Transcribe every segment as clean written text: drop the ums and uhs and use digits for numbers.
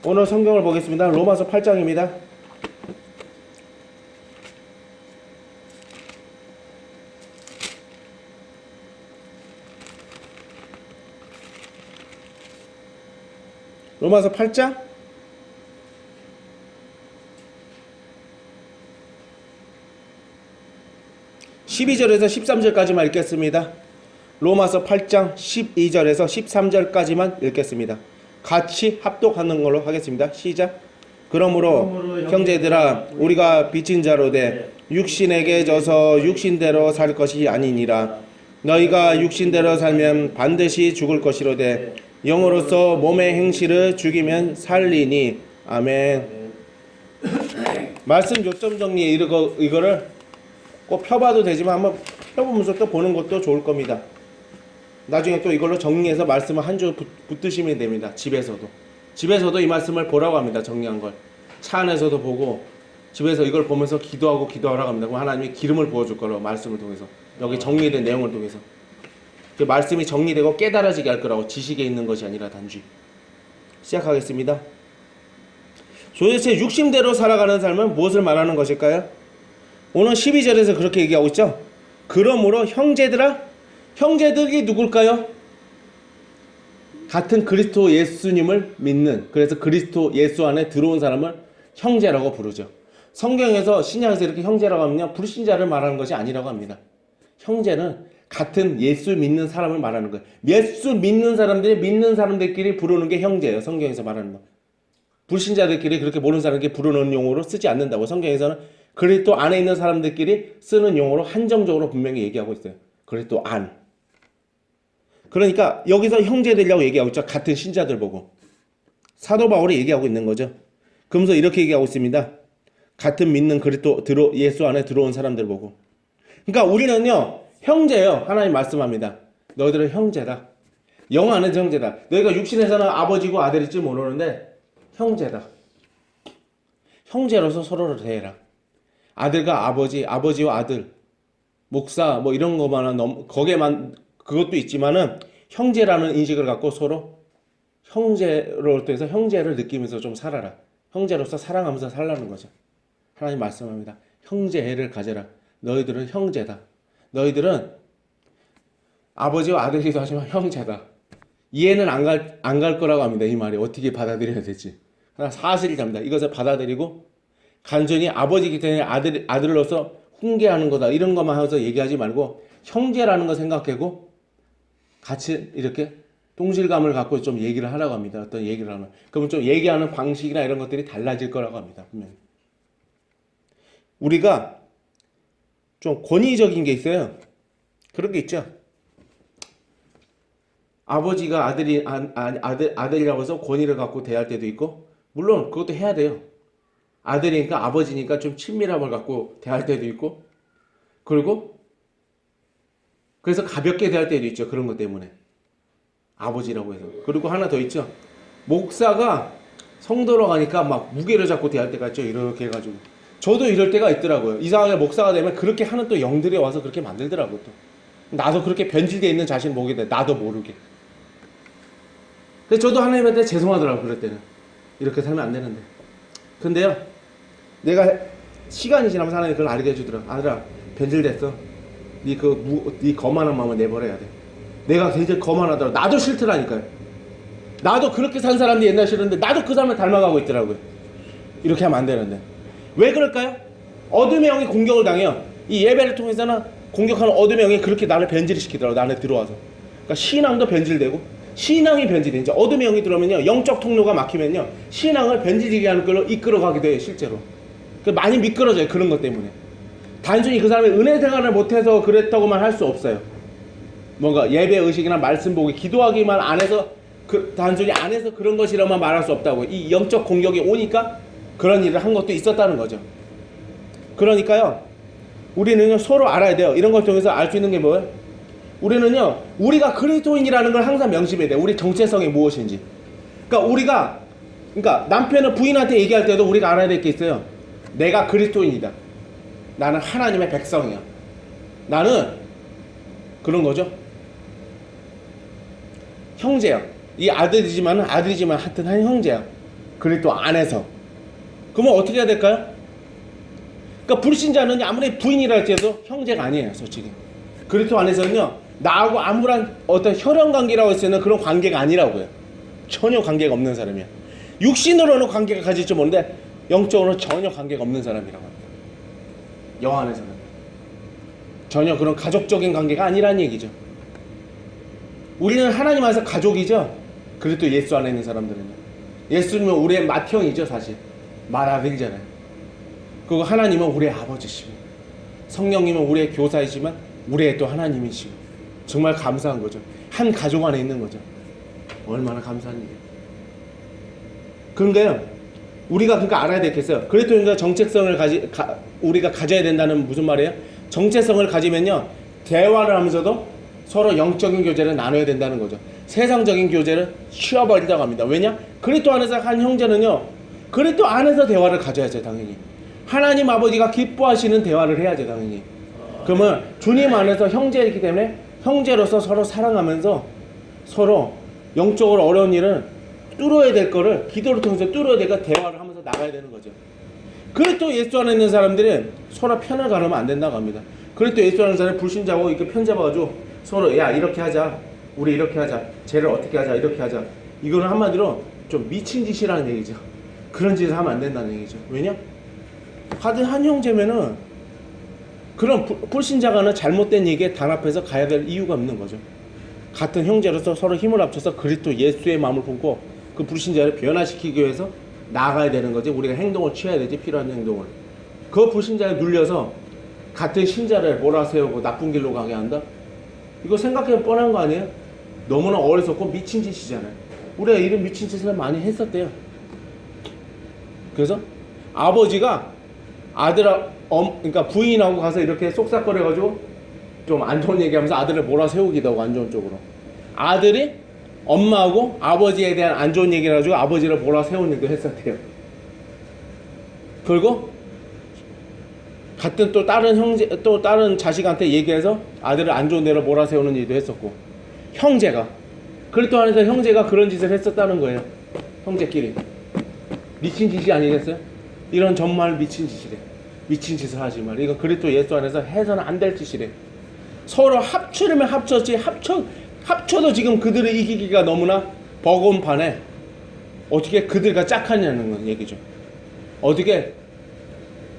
오늘 성경을 보겠습니다. 로마서 8장입니다. 로마서 8장 12절에서 13절까지만 읽겠습니다. 로마서 8장 12절에서 13절까지만 읽겠습니다. 같이 합독하는 걸로 하겠습니다. 시작. 그러므로 형제들아 우리가 빚진 자로 돼 육신에게 져서 육신대로 살 것이 아니니라. 너희가 육신대로 살면 반드시 죽을 것이로되 영으로서 몸의 행실을 죽이면 살리니. 아멘. 말씀 요점 정리 이거를 꼭 펴봐도 되지만 한번 펴보면서 또 보는 것도 좋을 겁니다. 나중에 또 이걸로 정리해서 말씀을 한 줄 붙드시면 됩니다. 집에서도 이 말씀을 보라고 합니다. 정리한 걸 차 안에서도 보고 집에서 이걸 보면서 기도하라고 합니다. 그럼 하나님이 기름을 부어줄 거라고, 말씀을 통해서, 여기 정리된 내용을 통해서 그 말씀이 정리되고 깨달아지게 할 거라고, 지식에 있는 것이 아니라 단지. 시작하겠습니다. 도대체 육신대로 살아가는 삶은 무엇을 말하는 것일까요? 오늘 12절에서 그렇게 얘기하고 있죠. 그러므로 형제들아, 형제들이 누굴까요? 같은 그리스도 예수님을 믿는, 그래서 그리스도 예수 안에 들어온 사람을 형제라고 부르죠. 성경에서, 신약에서 이렇게 형제라고 하면요, 불신자를 말하는 것이 아니라고 합니다. 형제는 같은 예수 믿는 사람을 말하는 거예요. 예수 믿는 사람들끼리 부르는 게 형제예요. 성경에서 말하는 거. 불신자들끼리, 그렇게 모르는 사람들끼리 부르는 용어로 쓰지 않는다고. 성경에서는 그리스도 안에 있는 사람들끼리 쓰는 용어로 한정적으로 분명히 얘기하고 있어요. 그리스도 안. 그러니까 여기서 형제들이라고 얘기하고 있죠. 같은 신자들 보고. 사도 바울이 얘기하고 있는 거죠. 그러면서 이렇게 얘기하고 있습니다. 같은 믿는 그리스도 예수 안에 들어온 사람들 보고. 그러니까 우리는요, 형제예요. 하나님 말씀합니다. 너희들은 형제다. 영 안에서 형제다. 너희가 육신에서는 아버지고 아들일지 모르는데 형제다. 형제로서 서로를 대해라. 아들과 아버지, 아버지와 아들, 목사 뭐 이런 것만 거기에만 그것도 있지만은 형제라는 인식을 갖고 서로 형제로 해서 형제를 느끼면서 좀 살아라. 형제로서 사랑하면서 살라는 거죠. 하나님 말씀합니다. 형제애를 가져라. 너희들은 형제다. 너희들은 아버지와 아들이기도 하지만 형제다. 이해는 안 갈 거라고 합니다. 이 말이 어떻게 받아들여야 될지. 하나 사실이 답니다. 이것을 받아들이고 간절히 아버지이기 때문에 아들로서 훈계하는 거다. 이런 것만 해서 얘기하지 말고 형제라는 거 생각하고 같이 이렇게 동질감을 갖고 좀 얘기를 하라고 합니다. 어떤 얘기를 하면. 그러면 좀 얘기하는 방식이나 이런 것들이 달라질 거라고 합니다. 분명히. 우리가 좀 권위적인 게 있어요. 그런 게 있죠. 아버지가 아들이라고 해서 권위를 갖고 대할 때도 있고, 물론 그것도 해야 돼요. 아들이니까 아버지니까 좀 친밀함을 갖고 대할 때도 있고, 그리고 그래서 가볍게 대할 때도 있죠. 그런 것 때문에. 아버지라고 해서. 그리고 하나 더 있죠. 목사가 성도로 가니까 막 무게를 잡고 대할 때가 있죠. 이렇게 해가지고. 저도 이럴 때가 있더라고요. 이상하게 목사가 되면 그렇게 하는 또 영들이 와서 그렇게 만들더라고요. 또. 나도 그렇게 변질되어 있는 자신을 보게 돼. 나도 모르게. 그래서 저도 하나님한테 죄송하더라고요. 그럴 때는. 이렇게 살면 안 되는데. 근데요, 내가 시간이 지나면서 하나님이 그걸 알게 해주더라고요. 아들아, 변질됐어. 네 거만한 마음을 내버려야 돼. 내가 굉장히 거만하더라고. 나도 싫더라니까요. 나도 그렇게 산 사람들이 옛날 싫었는데 나도 그 사람을 닮아가고 있더라고요. 이렇게 하면 안 되는데. 왜 그럴까요? 어둠의 영이 공격을 당해요. 이 예배를 통해서는 공격하는 어둠의 영이 그렇게 나를 변질시키더라고요. 나를 들어와서. 그러니까 신앙도 변질되고, 신앙이 변질돼. 이제 어둠의 영이 들어오면요, 영적 통로가 막히면요, 신앙을 변질되게 하는 걸로 이끌어가기도 해요. 실제로. 많이 미끄러져요. 그런 것 때문에. 단순히 그 사람이 은혜 생활을 못해서 그랬다고만 할 수 없어요. 뭔가 예배 의식이나 말씀 보기, 기도하기만 안 해서, 단순히 안 해서 그런 것이라만 말할 수 없다고. 이 영적 공격이 오니까 그런 일을 한 것도 있었다는 거죠. 그러니까요, 우리는요, 서로 알아야 돼요. 이런 걸 통해서 알 수 있는 게 뭐예요? 우리는요, 우리가 그리스도인이라는 걸 항상 명심해야 돼요. 우리 정체성이 무엇인지. 그러니까 남편은 부인한테 얘기할 때도 우리가 알아야 될 게 있어요. 내가 그리스도인이다. 나는 하나님의 백성이야. 나는 그런 거죠. 형제야. 이 아들이지만 하여튼 한 형제야. 그리스도 안에서. 그러면 어떻게 해야 될까요? 그러니까 불신자는 아무리 부인이라 할지라도 형제가 아니에요, 솔직히. 그리스도 안에서는요, 나하고 아무런 어떤 혈연 관계라고 했을 그런 관계가 아니라고요. 전혀 관계가 없는 사람이야. 육신으로는 관계가 가질지 모르는데 영적으로는 전혀 관계가 없는 사람이라고 합니다. 영 안에서는 전혀 그런 가족적인 관계가 아니라는 얘기죠. 우리는 하나님 안에서 가족이죠. 그리고 예수 안에 있는 사람들은요. 예수님은 우리의 맏형이죠, 사실. 맏아들이잖아요. 그리고 하나님은 우리의 아버지시고, 성령님은 우리의 교사이지만 우리의 또 하나님이시고, 정말 감사한 거죠. 한 가족 안에 있는 거죠. 얼마나 감사한 일이에요. 그런데요, 우리가 그러니까 알아야 되겠어요. 그리스도인과 정체성을 우리가 가져야 된다는 무슨 말이에요? 정체성을 가지면요, 대화를 하면서도 서로 영적인 교제를 나눠야 된다는 거죠. 세상적인 교제를 쉬어버린다고 합니다. 왜냐? 그리스도 안에서 한 형제는요, 그리스도 안에서 대화를 가져야죠, 당연히. 하나님 아버지가 기뻐하시는 대화를 해야죠, 당연히. 그러면 주님 안에서 형제이기 때문에 형제로서 서로 사랑하면서 서로 영적으로 어려운 일은 뚫어야 될 거를 기도를 통해서 뚫어야 되니까 대화를 하면서 나가야 되는 거죠. 그리스도 예수 안에 있는 사람들은 서로 편을 가르면 안 된다고 합니다. 그리스도 예수 안에 있는 사람은 불신자고 이렇게 편잡아가지고 서로 야 이렇게 하자, 우리 이렇게 하자, 쟤를 어떻게 하자, 이렇게 하자. 이거는 한마디로 좀 미친 짓이라는 얘기죠. 그런 짓을 하면 안 된다는 얘기죠. 왜냐? 같은 한 형제면은 그런 불신자가는 잘못된 얘기에 단합해서 가야 될 이유가 없는 거죠. 같은 형제로서 서로 힘을 합쳐서 그리스도 예수의 마음을 품고 그 불신자를 변화시키기 위해서 나아가야 되는 거지. 우리가 행동을 취해야 되지, 필요한 행동을. 그 불신자에 눌려서 같은 신자를 몰아세우고 나쁜 길로 가게 한다? 이거 생각해보면 뻔한 거 아니에요? 너무나 어리석고 미친 짓이잖아요. 우리가 이런 미친 짓을 많이 했었대요. 그래서 아버지가 그러니까 부인하고 가서 이렇게 쏙싹거려가지고 좀 안 좋은 얘기하면서 아들을 몰아세우기도 하고, 안 좋은 쪽으로. 아들이 엄마하고 아버지에 대한 안 좋은 얘기를 해가지고 아버지를 몰아세우는 일도 했었대요. 그리고 같은 또 다른 형제, 또 다른 자식한테 얘기해서 아들을 안 좋은 데로 몰아세우는 일도 했었고, 형제가 그리스도 안에서 형제가 그런 짓을 했었다는 거예요. 형제끼리 미친 짓이 아니겠어요? 이런 정말 미친 짓이래. 미친 짓을 하지 말. 이거 그리스도 예수 안에서 해서는 안 될 짓이래. 서로 합치려면 합쳤지, 합쳐도 지금 그들을 이기기가 너무나 버거운 판에 어떻게 그들과 짝하냐는 얘기죠. 어떻게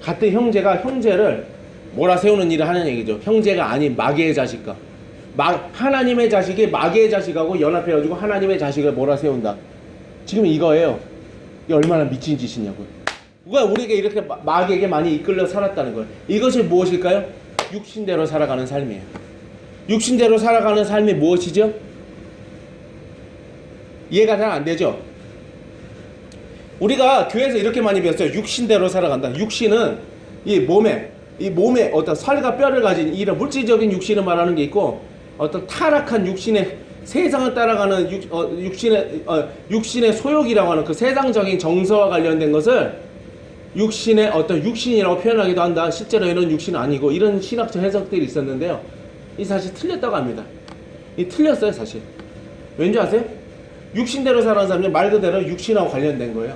같은 형제가 형제를 몰아세우는 일을 하는 얘기죠. 형제가 아닌 마귀의 자식과 하나님의 자식이 마귀의 자식하고 연합해가지고 하나님의 자식을 몰아세운다. 지금 이거예요. 이게 얼마나 미친 짓이냐고요. 누가 우리에게 이렇게 마귀에게 많이 이끌려 살았다는 거예요. 이것이 무엇일까요? 육신대로 살아가는 삶이에요. 육신대로 살아가는 삶이 무엇이죠? 이해가 잘 안 되죠? 우리가 교회에서 이렇게 많이 배웠어요. 육신대로 살아간다. 육신은 이 몸에 어떤 살과 뼈를 가진 이런 물질적인 육신을 말하는 게 있고, 어떤 타락한 육신의 세상을 따라가는 육신의 소욕이라고 하는 그 세상적인 정서와 관련된 것을 육신의 어떤 육신이라고 표현하기도 한다. 실제로 이런 육신은 아니고, 이런 신학적 해석들이 있었는데요. 이 사실 틀렸다고 합니다. 이 틀렸어요, 사실. 왠지 아세요? 육신대로 살아가는 사람이 말 그대로 육신하고 관련된 거예요.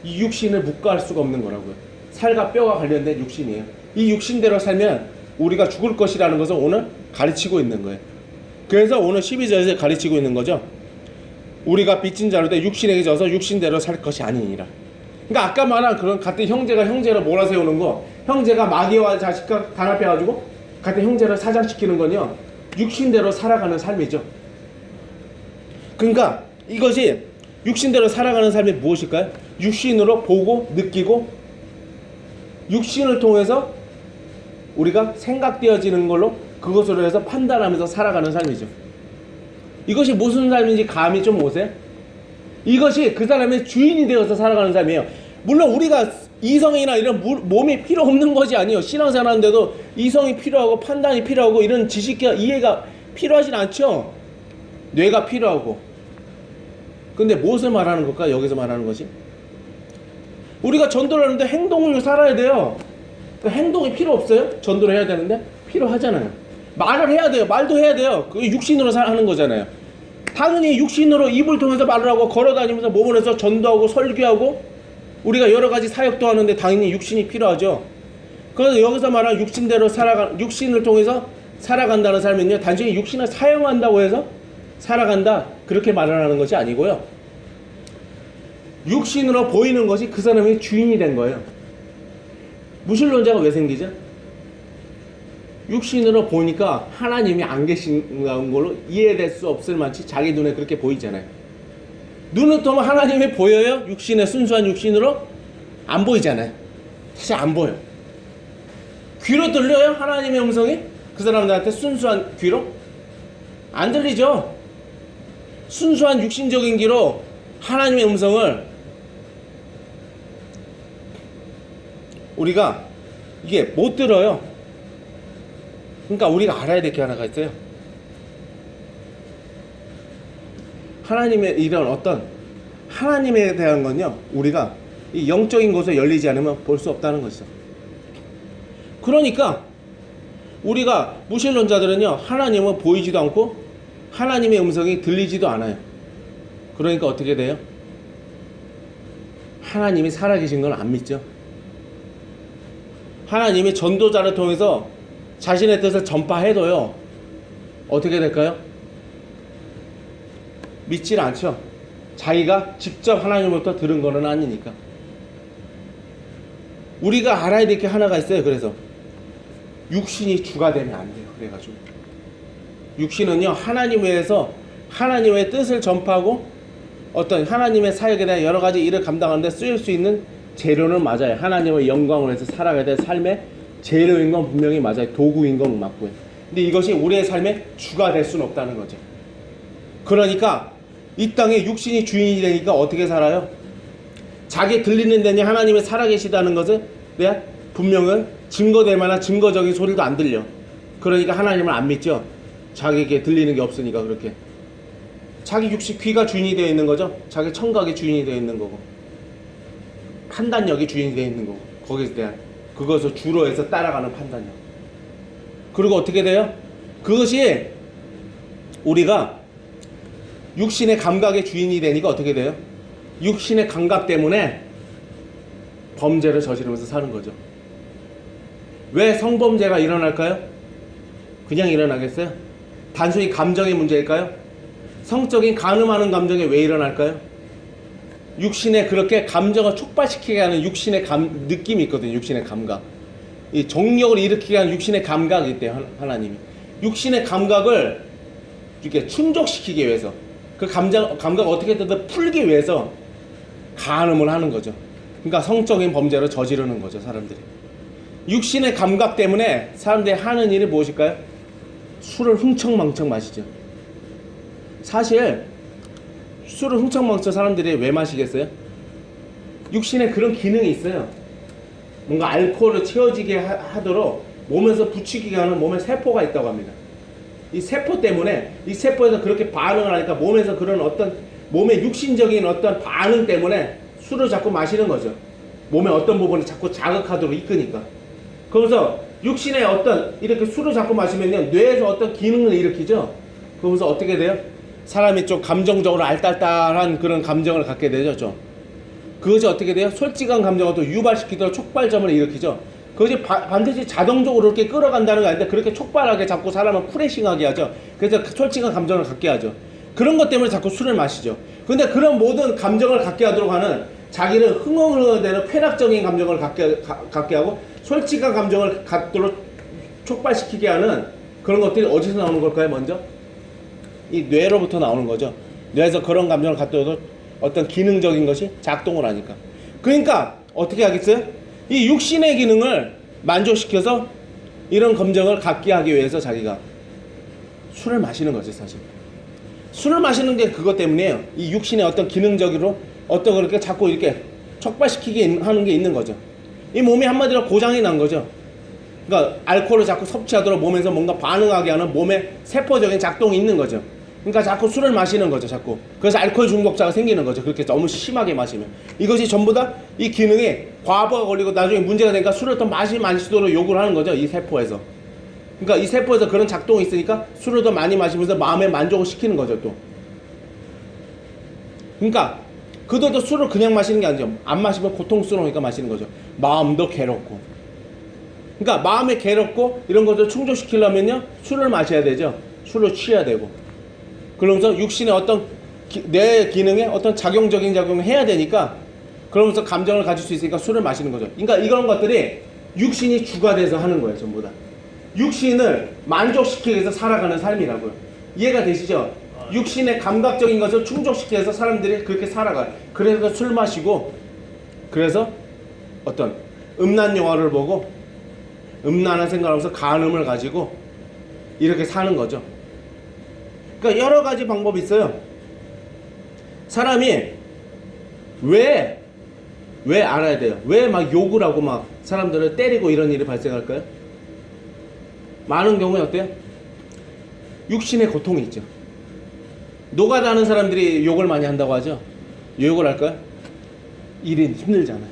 이 육신을 묵과할 수가 없는 거라고요. 살과 뼈가 관련된 육신이에요. 이 육신대로 살면 우리가 죽을 것이라는 것을 오늘 가르치고 있는 거예요. 그래서 오늘 12절에서 가르치고 있는 거죠. 우리가 빚진 자로 돼 육신에게 져서 육신대로 살 것이 아니니라. 그러니까 아까 말한 그런 같은 형제가 형제를 몰아세우는 거, 형제가 마귀와 자식과 단합해가지고 같은 형제를 사장시키는 건요, 육신대로 살아가는 삶이죠. 그러니까 이것이 육신대로 살아가는 삶이 무엇일까요? 육신으로 보고 느끼고 육신을 통해서 우리가 생각되어지는 걸로 그것으로 해서 판단하면서 살아가는 삶이죠. 이것이 무슨 삶인지 감이 좀 오세요? 이것이 그 사람의 주인이 되어서 살아가는 삶이에요. 물론 우리가 이성이나 이런 몸이 필요 없는 것이 아니에요. 신앙생활 하는데도 이성이 필요하고 판단이 필요하고 이런 지식과 이해가 필요하진 않죠. 뇌가 필요하고. 근데 무엇을 말하는 걸까? 여기서 말하는 것이 우리가 전도를 하는데 행동을 살아야 돼요. 그러니까 행동이 필요 없어요? 전도를 해야 되는데? 필요하잖아요. 말을 해야 돼요. 말도 해야 돼요. 그게 육신으로 하는 거잖아요. 당연히 육신으로 입을 통해서 말을 하고 걸어다니면서 몸을 해서 전도하고 설교하고 우리가 여러 가지 사역도 하는데 당연히 육신이 필요하죠. 그래서 여기서 말하는 육신을 통해서 살아간다는 삶은요, 단순히 육신을 사용한다고 해서 살아간다, 그렇게 말을 하는 것이 아니고요. 육신으로 보이는 것이 그 사람의 주인이 된 거예요. 무신론자가 왜 생기죠? 육신으로 보니까 하나님이 안 계신 걸로 이해될 수 없을 만치 자기 눈에 그렇게 보이잖아요. 눈을 뜨면 하나님이 보여요? 육신의 순수한 육신으로? 안 보이잖아요. 사실 안 보여. 귀로 들려요? 하나님의 음성이? 그 사람들한테 순수한 귀로? 안 들리죠? 순수한 육신적인 귀로 하나님의 음성을 우리가 이게 못 들어요. 그러니까 우리가 알아야 될 게 하나가 있어요. 하나님의 이런 어떤 하나님에 대한 건요, 우리가 이 영적인 곳에 열리지 않으면 볼 수 없다는 것이죠. 그러니까 우리가 무신론자들은요, 하나님은 보이지도 않고 하나님의 음성이 들리지도 않아요. 그러니까 어떻게 돼요? 하나님이 살아계신 걸 안 믿죠. 하나님이 전도자를 통해서 자신의 뜻을 전파해도요, 어떻게 될까요? 믿질 않죠. 자기가 직접 하나님으로부터 들은 거는 아니니까. 우리가 알아야 될 게 하나가 있어요. 그래서 육신이 주가 되면 안 돼요. 그래가지고 육신은요, 하나님 외에서 하나님의 뜻을 전파하고 어떤 하나님의 사역에 대한 여러 가지 일을 감당하는데 쓰일 수 있는 재료는 맞아요. 하나님의 영광을 위해서 살아가야 될 삶의 재료인 건 분명히 맞아요. 도구인 건 맞고요. 근데 이것이 우리의 삶의 주가 될 수는 없다는 거죠. 그러니까 이 땅에 육신이 주인이 되니까 어떻게 살아요? 자기 들리는 데니 하나님이 살아계시다는 것에 대한 분명한 증거될 만한 증거적인 소리도 안 들려. 그러니까 하나님을 안 믿죠. 자기에게 들리는 게 없으니까. 그렇게 자기 육신, 귀가 주인이 되어 있는 거죠. 자기 청각이 주인이 되어 있는 거고, 판단력이 주인이 되어 있는 거고, 거기에 대한 그것을 주로 해서 따라가는 판단력. 그리고 어떻게 돼요? 그것이 우리가 육신의 감각의 주인이 되니까 어떻게 돼요? 육신의 감각 때문에 범죄를 저지르면서 사는 거죠. 왜 성범죄가 일어날까요? 그냥 일어나겠어요? 단순히 감정의 문제일까요? 성적인 간음하는 감정이 왜 일어날까요? 육신에 그렇게 감정을 촉발시키게 하는 육신의 느낌이 있거든요. 육신의 감각. 이 정력을 일으키게 하는 육신의 감각이 있대요. 하나님이. 육신의 감각을 이렇게 충족시키기 위해서, 그 감각을 어떻게든 풀기 위해서 간음을 하는 거죠. 그러니까 성적인 범죄를 저지르는 거죠. 사람들이. 육신의 감각 때문에 사람들이 하는 일이 무엇일까요? 술을 흥청망청 마시죠. 사실 술을 흥청망청 사람들이 왜 마시겠어요? 육신에 그런 기능이 있어요. 뭔가 알코올을 채워지게 하도록 몸에서 부추기게 하는 몸의 세포가 있다고 합니다. 이 세포 때문에, 이 세포에서 그렇게 반응을 하니까 몸에서 그런 어떤 몸의 육신적인 어떤 반응 때문에 술을 자꾸 마시는 거죠. 몸의 어떤 부분을 자꾸 자극하도록 이끄니까. 그러면서 육신의 어떤 이렇게 술을 자꾸 마시면요, 뇌에서 어떤 기능을 일으키죠. 그러면서 어떻게 돼요? 사람이 좀 감정적으로 알딸딸한 그런 감정을 갖게 되죠. 좀. 그것이 어떻게 돼요? 솔직한 감정을 또 유발시키도록 촉발점을 일으키죠. 그것이 반드시 자동적으로 이렇게 끌어간다는 게 아닌데 그렇게 촉발하게 자꾸 사람을 프레싱하게 하죠. 그래서 솔직한 감정을 갖게 하죠. 그런 것 때문에 자꾸 술을 마시죠. 근데 그런 모든 감정을 갖게 하도록 하는, 자기를 흥얼흥얼대는 쾌락적인 감정을 갖게 하고 솔직한 감정을 갖도록 촉발시키게 하는 그런 것들이 어디서 나오는 걸까요? 먼저 이 뇌로부터 나오는 거죠. 뇌에서 그런 감정을 갖도록 어떤 기능적인 것이 작동을 하니까. 그러니까 어떻게 하겠어요? 이 육신의 기능을 만족시켜서 이런 감정을 갖게 하기 위해서 자기가 술을 마시는 거죠. 사실 술을 마시는 게 그것 때문이에요. 이 육신의 어떤 기능적으로 어떤 그렇게 자꾸 이렇게 촉발시키게 하는 게 있는 거죠. 이 몸이 한마디로 고장이 난 거죠. 그러니까 알코올을 자꾸 섭취하도록 몸에서 뭔가 반응하게 하는 몸의 세포적인 작동이 있는 거죠. 그러니까 자꾸 술을 마시는 거죠. 자꾸. 그래서 알코올 중독자가 생기는 거죠. 그렇게 너무 심하게 마시면. 이것이 전부 다 이 기능이 과부하가 걸리고 나중에 문제가 되니까 술을 더 마시도록 요구를 하는 거죠. 이 세포에서. 그러니까 이 세포에서 그런 작동이 있으니까 술을 더 많이 마시면서 마음의 만족을 시키는 거죠. 또. 그러니까 그들도 술을 그냥 마시는 게 아니죠. 안 마시면 고통스러우니까 마시는 거죠. 마음도 괴롭고. 그러니까 마음에 괴롭고 이런 것들 충족시키려면요 술을 마셔야 되죠. 술을 취해야 되고. 그러면서 육신의 어떤 뇌 기능에 어떤 작용적인 작용을 해야 되니까 그러면서 감정을 가질 수 있으니까 술을 마시는 거죠. 그러니까 이런 것들이 육신이 주가 돼서 하는 거예요. 전부 다. 육신을 만족시키기 위해서 살아가는 삶이라고요. 이해가 되시죠? 육신의 감각적인 것을 충족시키기 위해서 사람들이 그렇게 살아가요. 그래서 술 마시고 그래서 어떤 음란 영화를 보고 음란한 생각을 하면서 간음을 가지고 이렇게 사는 거죠. 그러니까 여러 가지 방법이 있어요. 사람이 왜 알아야 돼요? 왜 막 욕을 하고 막 사람들을 때리고 이런 일이 발생할까요? 많은 경우에 어때요? 육신의 고통이 있죠. 노가다하는 사람들이 욕을 많이 한다고 하죠. 욕을 할까요? 일이 힘들잖아요.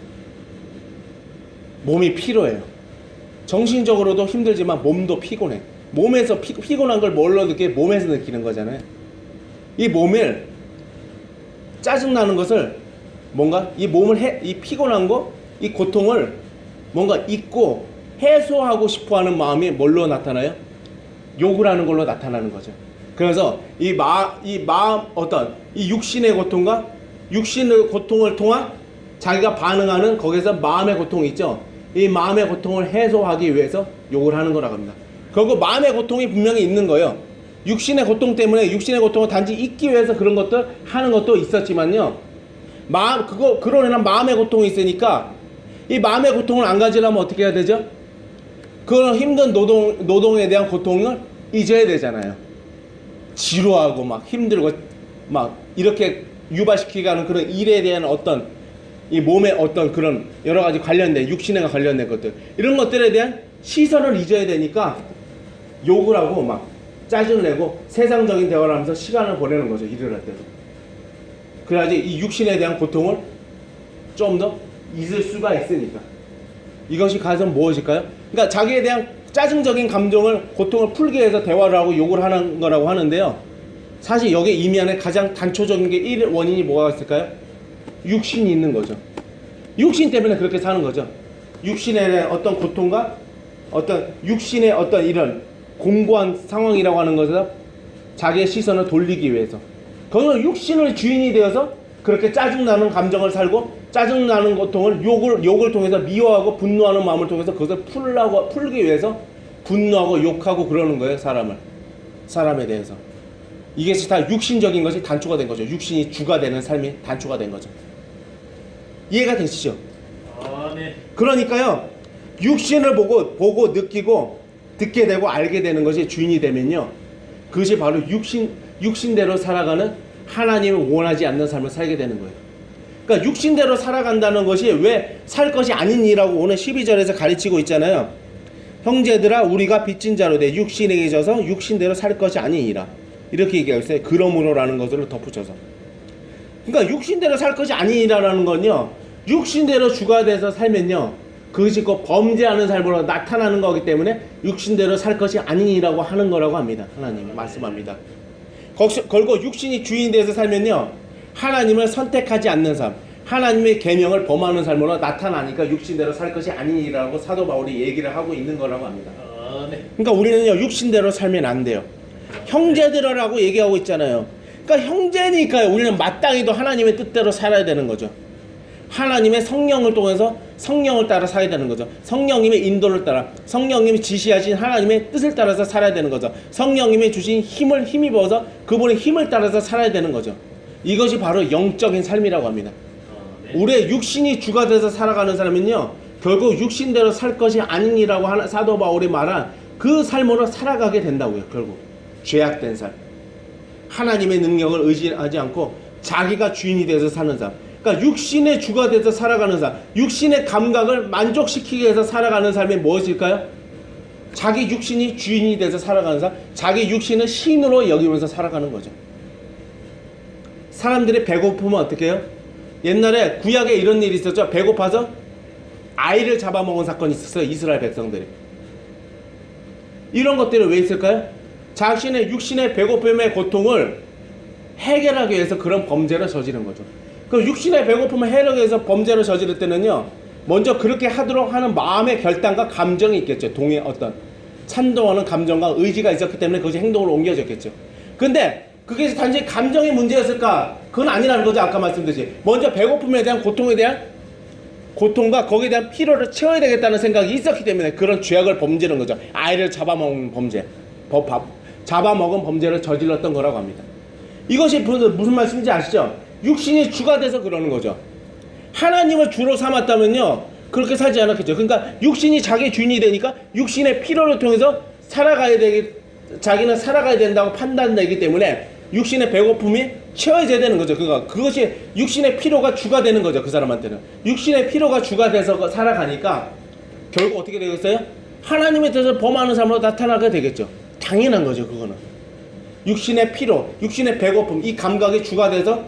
몸이 피로해요. 정신적으로도 힘들지만 몸도 피곤해. 몸에서 피곤한 걸 뭘로 느껴요? 몸에서 느끼는 거잖아요. 이 몸을 짜증나는 것을 뭔가 이 몸을 이 피곤한 거, 이 고통을 뭔가 잊고 해소하고 싶어하는 마음이 뭘로 나타나요? 욕을 하는 걸로 나타나는 거죠. 그래서 이 마음 어떤 이 육신의 고통과 육신의 고통을 통한 자기가 반응하는 거기서 마음의 고통이 있죠. 이 마음의 고통을 해소하기 위해서 욕을 하는 거라고 합니다. 결국 마음의 고통이 분명히 있는 거예요. 육신의 고통 때문에 육신의 고통을 단지 잊기 위해서 그런 것들 하는 것도 있었지만요. 그로 인한 마음의 고통이 있으니까 이 마음의 고통을 안 가지려면 어떻게 해야 되죠? 그런 힘든 노동에 대한 고통을 잊어야 되잖아요. 지루하고 막 힘들고 막 이렇게 유발시키게 하는 그런 일에 대한 어떤 이 몸의 어떤 그런 여러 가지 관련된 육신에 관련된 것들 이런 것들에 대한 시선을 잊어야 되니까 욕을 하고 막 짜증을 내고 세상적인 대화를 하면서 시간을 보내는 거죠. 일을 할 때도. 그래야지 이 육신에 대한 고통을 좀 더 잊을 수가 있으니까. 이것이 가장 무엇일까요? 그러니까 자기에 대한 짜증적인 감정을 고통을 풀기 위해서 대화를 하고 욕을 하는 거라고 하는데요. 사실 여기에 의미하는 가장 단초적인 게 원인이 뭐가 있을까요? 육신이 있는 거죠. 육신 때문에 그렇게 사는 거죠. 육신에 대한 어떤 고통과 어떤 육신의 어떤 이런 공고한 상황이라고 하는 것에서 자기의 시선을 돌리기 위해서 그거는 육신의 주인이 되어서 그렇게 짜증나는 감정을 살고 짜증나는 고통을 욕을 통해서 미워하고 분노하는 마음을 통해서 그것을 풀기 위해서 분노하고 욕하고 그러는 거예요. 사람에 대해서. 이것이 다 육신적인 것이 단초가 된 거죠. 육신이 주가 되는 삶이 단초가 된 거죠. 이해가 되시죠? 네. 그러니까요. 육신을 보고 느끼고 듣게 되고 알게 되는 것이 주인이 되면요. 그것이 바로 육신대로 살아가는 하나님을 원하지 않는 삶을 살게 되는 거예요. 그러니까 육신대로 살아간다는 것이 왜 살 것이 아니니라고 오늘 12절에서 가르치고 있잖아요. 형제들아 우리가 빚진 자로 돼 육신에게 져서 육신대로 살 것이 아니니라. 이렇게 얘기하고 있어요. 그러므로라는 것으로 덧붙여서. 그러니까 육신대로 살 것이 아니니라는 건요. 육신대로 주가 돼서 살면요. 그것이 곧 범죄하는 삶으로 나타나는 거기 때문에 육신대로 살 것이 아니니라고 하는 거라고 합니다. 하나님이 말씀합니다. 결국 육신이 주인이 돼서 살면요. 하나님을 선택하지 않는 삶, 하나님의 계명을 범하는 삶으로 나타나니까 육신대로 살 것이 아니니라고 사도 바울이 얘기를 하고 있는 거라고 합니다. 네. 그러니까 우리는요. 육신대로 살면 안 돼요. 형제들이라고 얘기하고 있잖아요. 그러니까 형제니까요. 우리는 마땅히도 하나님의 뜻대로 살아야 되는 거죠. 하나님의 성령을 통해서 성령을 따라 살아야 되는 거죠. 성령님의 인도를 따라 성령님이 지시하신 하나님의 뜻을 따라서 살아야 되는 거죠. 성령님이 주신 힘을 힘입어서 그분의 힘을 따라서 살아야 되는 거죠. 이것이 바로 영적인 삶이라고 합니다. 우리의 육신이 주가 돼서 살아가는 사람은요. 결국 육신대로 살 것이 아니니라고 사도 바울이 말한 그 삶으로 살아가게 된다고요. 결국 죄악된 삶, 하나님의 능력을 의지하지 않고 자기가 주인이 돼서 사는 삶. 그러니까 육신의 주가 돼서 살아가는 삶, 육신의 감각을 만족시키기 위해서 살아가는 삶이 무엇일까요? 자기 육신이 주인이 돼서 살아가는 삶, 자기 육신을 신으로 여기면서 살아가는 거죠. 사람들이 배고프면 어떻게 해요? 옛날에 구약에 이런 일이 있었죠. 배고파서 아이를 잡아먹은 사건이 있었어요. 이스라엘 백성들이. 이런 것들이 왜 있을까요? 자신의 육신의 배고픔의 고통을 해결하기 위해서 그런 범죄를 저지른 거죠. 그럼 육신의 배고픔을 해로게 해서 범죄를 저지를 때는요, 먼저 그렇게 하도록 하는 마음의 결단과 감정이 있겠죠. 어떤 찬동하는 감정과 의지가 있었기 때문에 그것이 행동으로 옮겨졌겠죠. 근데 그게 단지 감정의 문제였을까? 그건 아니라는 거죠. 아까 말씀드렸듯이 먼저 배고픔에 대한 고통에 대한 고통과 거기에 대한 필요를 채워야 되겠다는 생각이 있었기 때문에 그런 죄악을 범죄는 거죠. 아이를 잡아먹은 범죄, 잡아먹은 범죄를 저질렀던 거라고 합니다. 이것이 무슨 말씀인지 아시죠? 육신이 주가 돼서 그러는 거죠. 하나님을 주로 삼았다면요, 그렇게 살지 않았겠죠. 그러니까 육신이 자기 주인이 되니까 육신의 필요를 통해서 자기는 살아가야 된다고 판단되기 때문에 육신의 배고픔이 채워져야 되는 거죠. 그것이 육신의 필요가 주가 되는 거죠. 그 사람한테는 육신의 필요가 주가 돼서 살아가니까 결국 어떻게 되겠어요? 하나님에 대해서 범하는 사람으로 나타나게 되겠죠. 당연한 거죠. 그거는 육신의 피로, 육신의 배고픔, 이 감각이 주가 돼서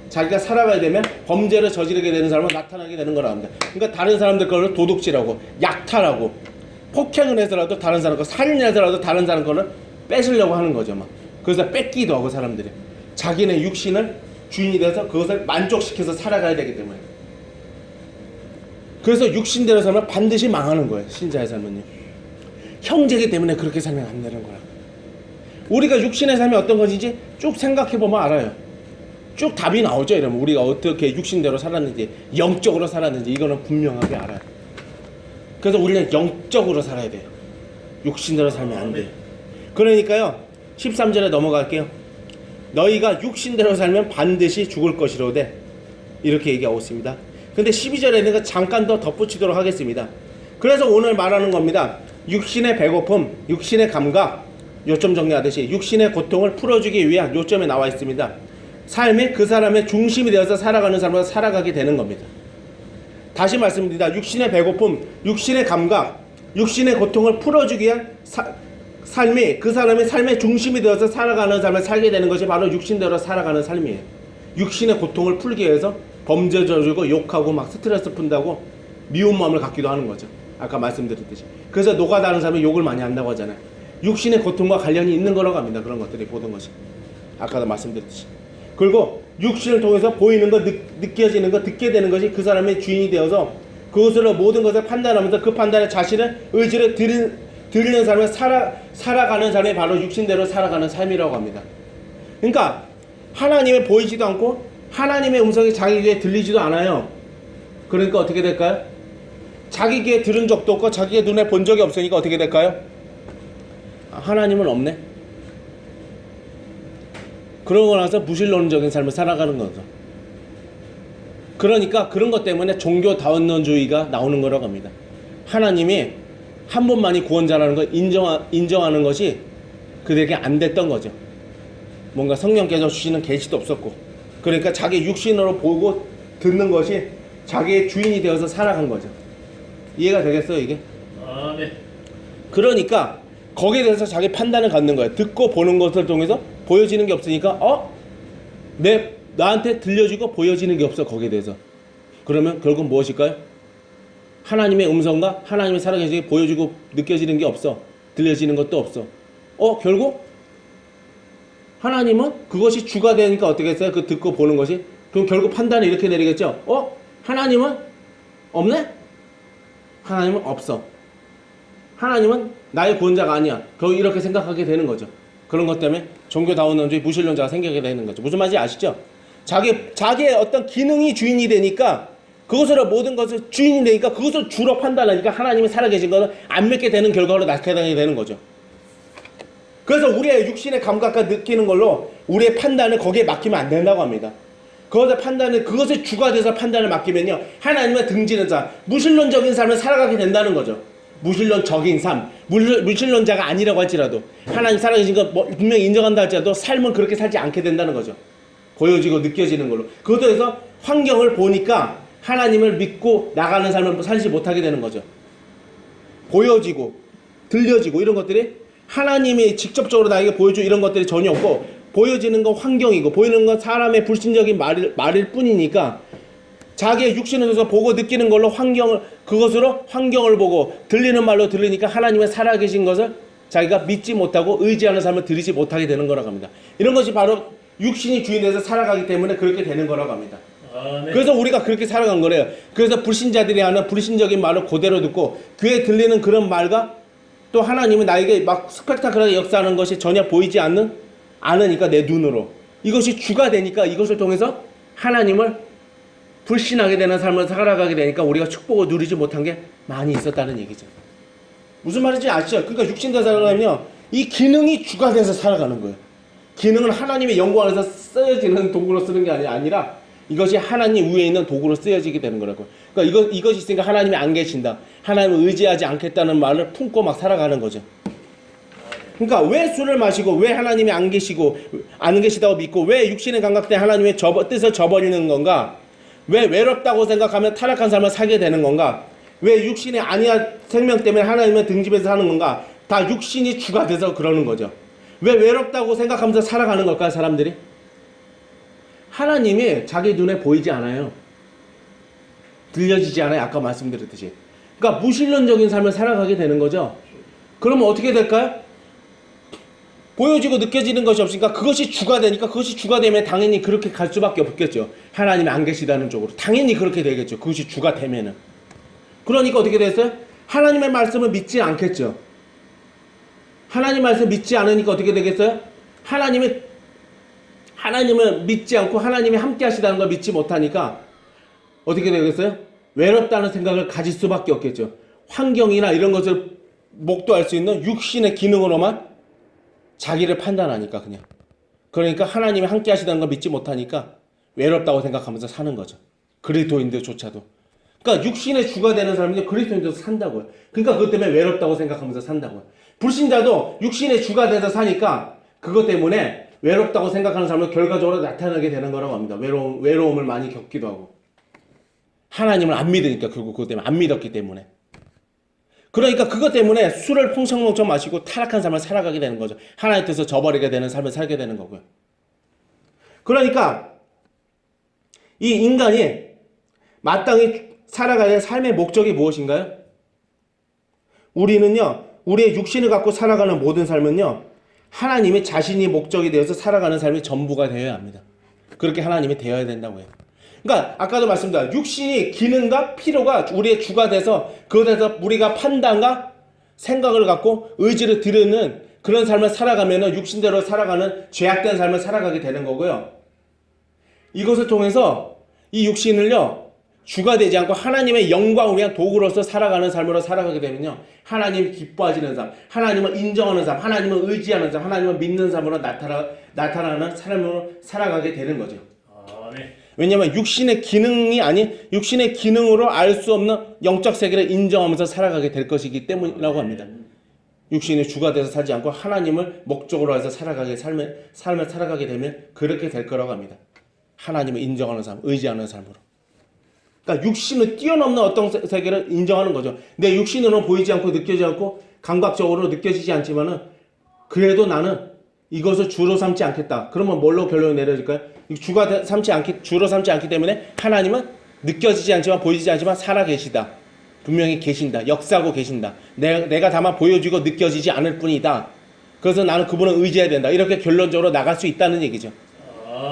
자기가 살아가야 되면 범죄를 저지르게 되는 사람은 나타나게 되는 거라 합니다. 그러니까 다른 사람들 거를 도둑질하고 약탈하고 폭행을 해서라도 다른 사람 거, 살인해서라도 다른 사람 거를 뺏으려고 하는 거죠. 막. 그래서 뺏기도 하고 사람들이 자기네 육신을 주인이 돼서 그것을 만족시켜서 살아가야 되기 때문에. 그래서 육신대로 살면 반드시 망하는 거예요. 신자의 삶은요. 형제이기 때문에 그렇게 살면 안 되는 거야. 우리가 육신의 삶이 어떤 것인지 쭉 생각해보면 알아요. 쭉 답이 나오죠. 이러면 우리가 어떻게 육신대로 살았는지, 영적으로 살았는지 이거는 분명하게 알아요. 그래서 우리는 영적으로 살아야 돼요. 육신대로 살면 안 돼요. 그러니까요, 13절에 넘어갈게요. 너희가 육신대로 살면 반드시 죽을 것이로되, 이렇게 얘기하고 있습니다. 근데 12절에는 잠깐 더 덧붙이도록 하겠습니다. 그래서 오늘 말하는 겁니다. 육신의 배고픔, 육신의 감각, 요점 정리하듯이 육신의 고통을 풀어주기 위한 요점에 나와 있습니다. 삶이 그 사람의 중심이 되어서 살아가는 사람으로 살아가게 되는 겁니다. 다시 말씀드립니다. 육신의 배고픔, 육신의 감각, 육신의 고통을 풀어주기 위한 삶이 그 사람의 삶의 중심이 되어서 살아가는 삶을 살게 되는 것이 바로 육신대로 살아가는 삶이에요. 육신의 고통을 풀기 위해서 범죄 저지르고 욕하고 막 스트레스 푼다고 미운 마음을 갖기도 하는 거죠. 아까 말씀드렸듯이. 그래서 노가다하는 사람이 욕을 많이 한다고 하잖아요. 육신의 고통과 관련이 있는 거라고 합니다. 그런 것들이 모든 것이. 아까도 말씀드렸듯이. 그리고 육신을 통해서 보이는 것, 느껴지는 것, 듣게 되는 것이 그 사람의 주인이 되어서 그것으로 모든 것을 판단하면서 그 판단에 자신의 의지를 들이는 삶을 살아가는 삶이 바로 육신대로 살아가는 삶이라고 합니다. 그러니까 하나님을 보이지도 않고 하나님의 음성이 자기 귀에 들리지도 않아요. 그러니까 어떻게 될까요? 자기 귀에 들은 적도 없고 자기의 눈에 본 적이 없으니까 어떻게 될까요? 하나님은 없네. 그러고 나서 무신론적인 삶을 살아가는 거죠. 그러니까 그런 것 때문에 종교다원론주의가 나오는 거라고 합니다. 하나님이 한 분만이 구원자라는 걸 인정하는 것이 그들에게 안 됐던 거죠. 뭔가 성령께서 주시는 계시도 없었고, 그러니까 자기 육신으로 보고 듣는 것이 자기의 주인이 되어서 살아간 거죠. 이해가 되겠어요, 이게? 네. 그러니까 거기에 대해서 자기 판단을 갖는 거예요. 듣고 보는 것을 통해서 보여지는 게 없으니까 나한테 들려지고 보여지는 게 없어. 거기에 대해서. 그러면 결국 무엇일까요? 하나님의 음성과 하나님의 살아계시게 보여지고 느껴지는 게 없어. 들려지는 것도 없어. 결국 하나님은 그것이 주가 되니까 어떻게 했어요? 그 듣고 보는 것이. 그럼 결국 판단을 이렇게 내리겠죠. 하나님은 없네? 하나님은 없어. 하나님은 나의 구원자가 아니야. 결국 이렇게 생각하게 되는 거죠. 그런 것 때문에 종교다원론주의 무신론자가 생기게 되는 거죠. 무슨 말인지 아시죠? 자기의 어떤 기능이 주인이 되니까, 그것으로 모든 것을 주인이 되니까 그것을 주로 판단하니까 하나님이 살아계신 것을 안 믿게 되는 결과로 나타나게 되는 거죠. 그래서 우리의 육신의 감각과 느끼는 걸로 우리의 판단을 거기에 맡기면 안 된다고 합니다. 그것을 주가 돼서 판단을 맡기면요, 하나님을 등지는 자, 무신론적인 삶을 살아가게 된다는 거죠. 무신론적인 삶, 무신론자가 아니라고 할지라도, 하나님 살아계신 거 분명히 인정한다 할지라도 삶은 그렇게 살지 않게 된다는 거죠. 보여지고 느껴지는 걸로. 그것에서 환경을 보니까 하나님을 믿고 나가는 삶을 살지 못하게 되는 거죠. 보여지고 들려지고 이런 것들이 하나님이 직접적으로 나에게 보여주고 이런 것들이 전혀 없고, 보여지는 건 환경이고 보이는 건 사람의 불신적인 말일 뿐이니까, 자기의 육신에서 보고 느끼는 걸로 그것으로 환경을 보고 들리는 말로 들으니까 하나님의 살아계신 것을 자기가 믿지 못하고 의지하는 삶을 들이지 못하게 되는 거라고 합니다. 이런 것이 바로 육신이 주인에서 살아가기 때문에 그렇게 되는 거라고 합니다. 네. 그래서 우리가 그렇게 살아간 거래요. 그래서 불신자들이 하는 불신적인 말을 그대로 듣고 귀에 들리는 그런 말과 또 하나님은 나에게 막 스펙타클하게 역사하는 것이 전혀 보이지 않으니까 내 눈으로 이것이 주가 되니까 이것을 통해서 하나님을 불신하게 되는 삶을 살아가게 되니까 우리가 축복을 누리지 못한 게 많이 있었다는 얘기죠. 무슨 말인지 아시죠? 그러니까 육신대 살아가면요 이 기능이 주가 돼서 살아가는 거예요. 기능은 하나님의 영광 안에서 쓰여지는 도구로 쓰는 게 아니라 이것이 하나님 위에 있는 도구로 쓰여지게 되는 거라고요. 그러니까 이것이 있으니까 하나님이 안 계신다. 하나님을 의지하지 않겠다는 말을 품고 막 살아가는 거죠. 그러니까 왜 술을 마시고 왜 하나님이 안 계시다고 믿고 왜 육신의 감각 때 하나님의 뜻을 저버리는 건가? 왜 외롭다고 생각하면 타락한 삶을 살게 되는 건가? 왜 육신의 아니야 생명 때문에 하나님의 등집에서 사는 건가? 다 육신이 주가 돼서 그러는 거죠. 왜 외롭다고 생각하면서 살아가는 걸까요, 사람들이? 하나님이 자기 눈에 보이지 않아요. 들려지지 않아요. 아까 말씀드렸듯이. 그러니까 무신론적인 삶을 살아가게 되는 거죠. 그러면 어떻게 될까요? 보여지고 느껴지는 것이 없으니까 그것이 주가 되니까 그것이 주가 되면 당연히 그렇게 갈 수밖에 없겠죠. 하나님이 안 계시다는 쪽으로. 당연히 그렇게 되겠죠. 그것이 주가 되면은. 그러니까 어떻게 됐어요? 하나님의 말씀을 믿지 않겠죠. 하나님 말씀 믿지 않으니까 어떻게 되겠어요? 하나님을 믿지 않고 하나님이 함께 하시다는 걸 믿지 못하니까 어떻게 되겠어요? 외롭다는 생각을 가질 수밖에 없겠죠. 환경이나 이런 것을 목도할 수 있는 육신의 기능으로만 자기를 판단하니까 그냥. 그러니까 하나님이 함께 하시다는 걸 믿지 못하니까 외롭다고 생각하면서 사는 거죠. 그리스도인들조차도. 그러니까 육신의 주가 되는 사람이 그리스도인들도 산다고요. 그러니까 그것 때문에 외롭다고 생각하면서 산다고요. 불신자도 육신의 주가 돼서 사니까 그것 때문에 외롭다고 생각하는 사람은 결과적으로 나타나게 되는 거라고 합니다. 외로움을 많이 겪기도 하고. 하나님을 안 믿으니까 결국 그것 때문에 안 믿었기 때문에. 그러니까 그것 때문에 술을 풍성멍청 마시고 타락한 삶을 살아가게 되는 거죠. 하나님 뜻을 저버리게 되는 삶을 살게 되는 거고요. 그러니까 이 인간이 마땅히 살아가야 될 삶의 목적이 무엇인가요? 우리는요, 우리의 육신을 갖고 살아가는 모든 삶은요, 하나님이 자신이 목적이 되어서 살아가는 삶이 전부가 되어야 합니다. 그렇게 하나님이 되어야 된다고 해요. 그러니까 아까도 말씀드렸다. 육신이 기능과 필요가 우리의 주가 돼서 그것에서 우리가 판단과 생각을 갖고 의지를 드리는 그런 삶을 살아가면 육신대로 살아가는 죄악된 삶을 살아가게 되는 거고요. 이것을 통해서 이 육신을요, 주가 되지 않고 하나님의 영광을 위한 도구로서 살아가는 삶으로 살아가게 되면요, 하나님이 기뻐하시는 삶, 하나님을 인정하는 삶, 하나님을 의지하는 삶, 하나님을 믿는 삶으로 나타나는 삶으로 살아가게 되는 거죠. 네. 왜냐하면 육신의 기능이 아닌 육신의 기능으로 알 수 없는 영적 세계를 인정하면서 살아가게 될 것이기 때문이라고 합니다. 육신의 주가 돼서 살지 않고 하나님을 목적으로 해서 삶을 살아가게 되면 그렇게 될 거라고 합니다. 하나님을 인정하는 삶, 의지하는 삶으로. 그러니까 육신을 뛰어넘는 어떤 세계를 인정하는 거죠. 내 육신으로는 보이지 않고 느껴지지 않고 감각적으로 느껴지지 않지만은 그래도 나는 이것을 주로 삼지 않겠다. 그러면 뭘로 결론이 내려질까요? 주로 삼지 않기 때문에 하나님은 느껴지지 않지만 보이지 않지만 살아계시다. 분명히 계신다. 역사하고 계신다. 내가 다만 보여지고 느껴지지 않을 뿐이다. 그래서 나는 그분을 의지해야 된다. 이렇게 결론적으로 나갈 수 있다는 얘기죠.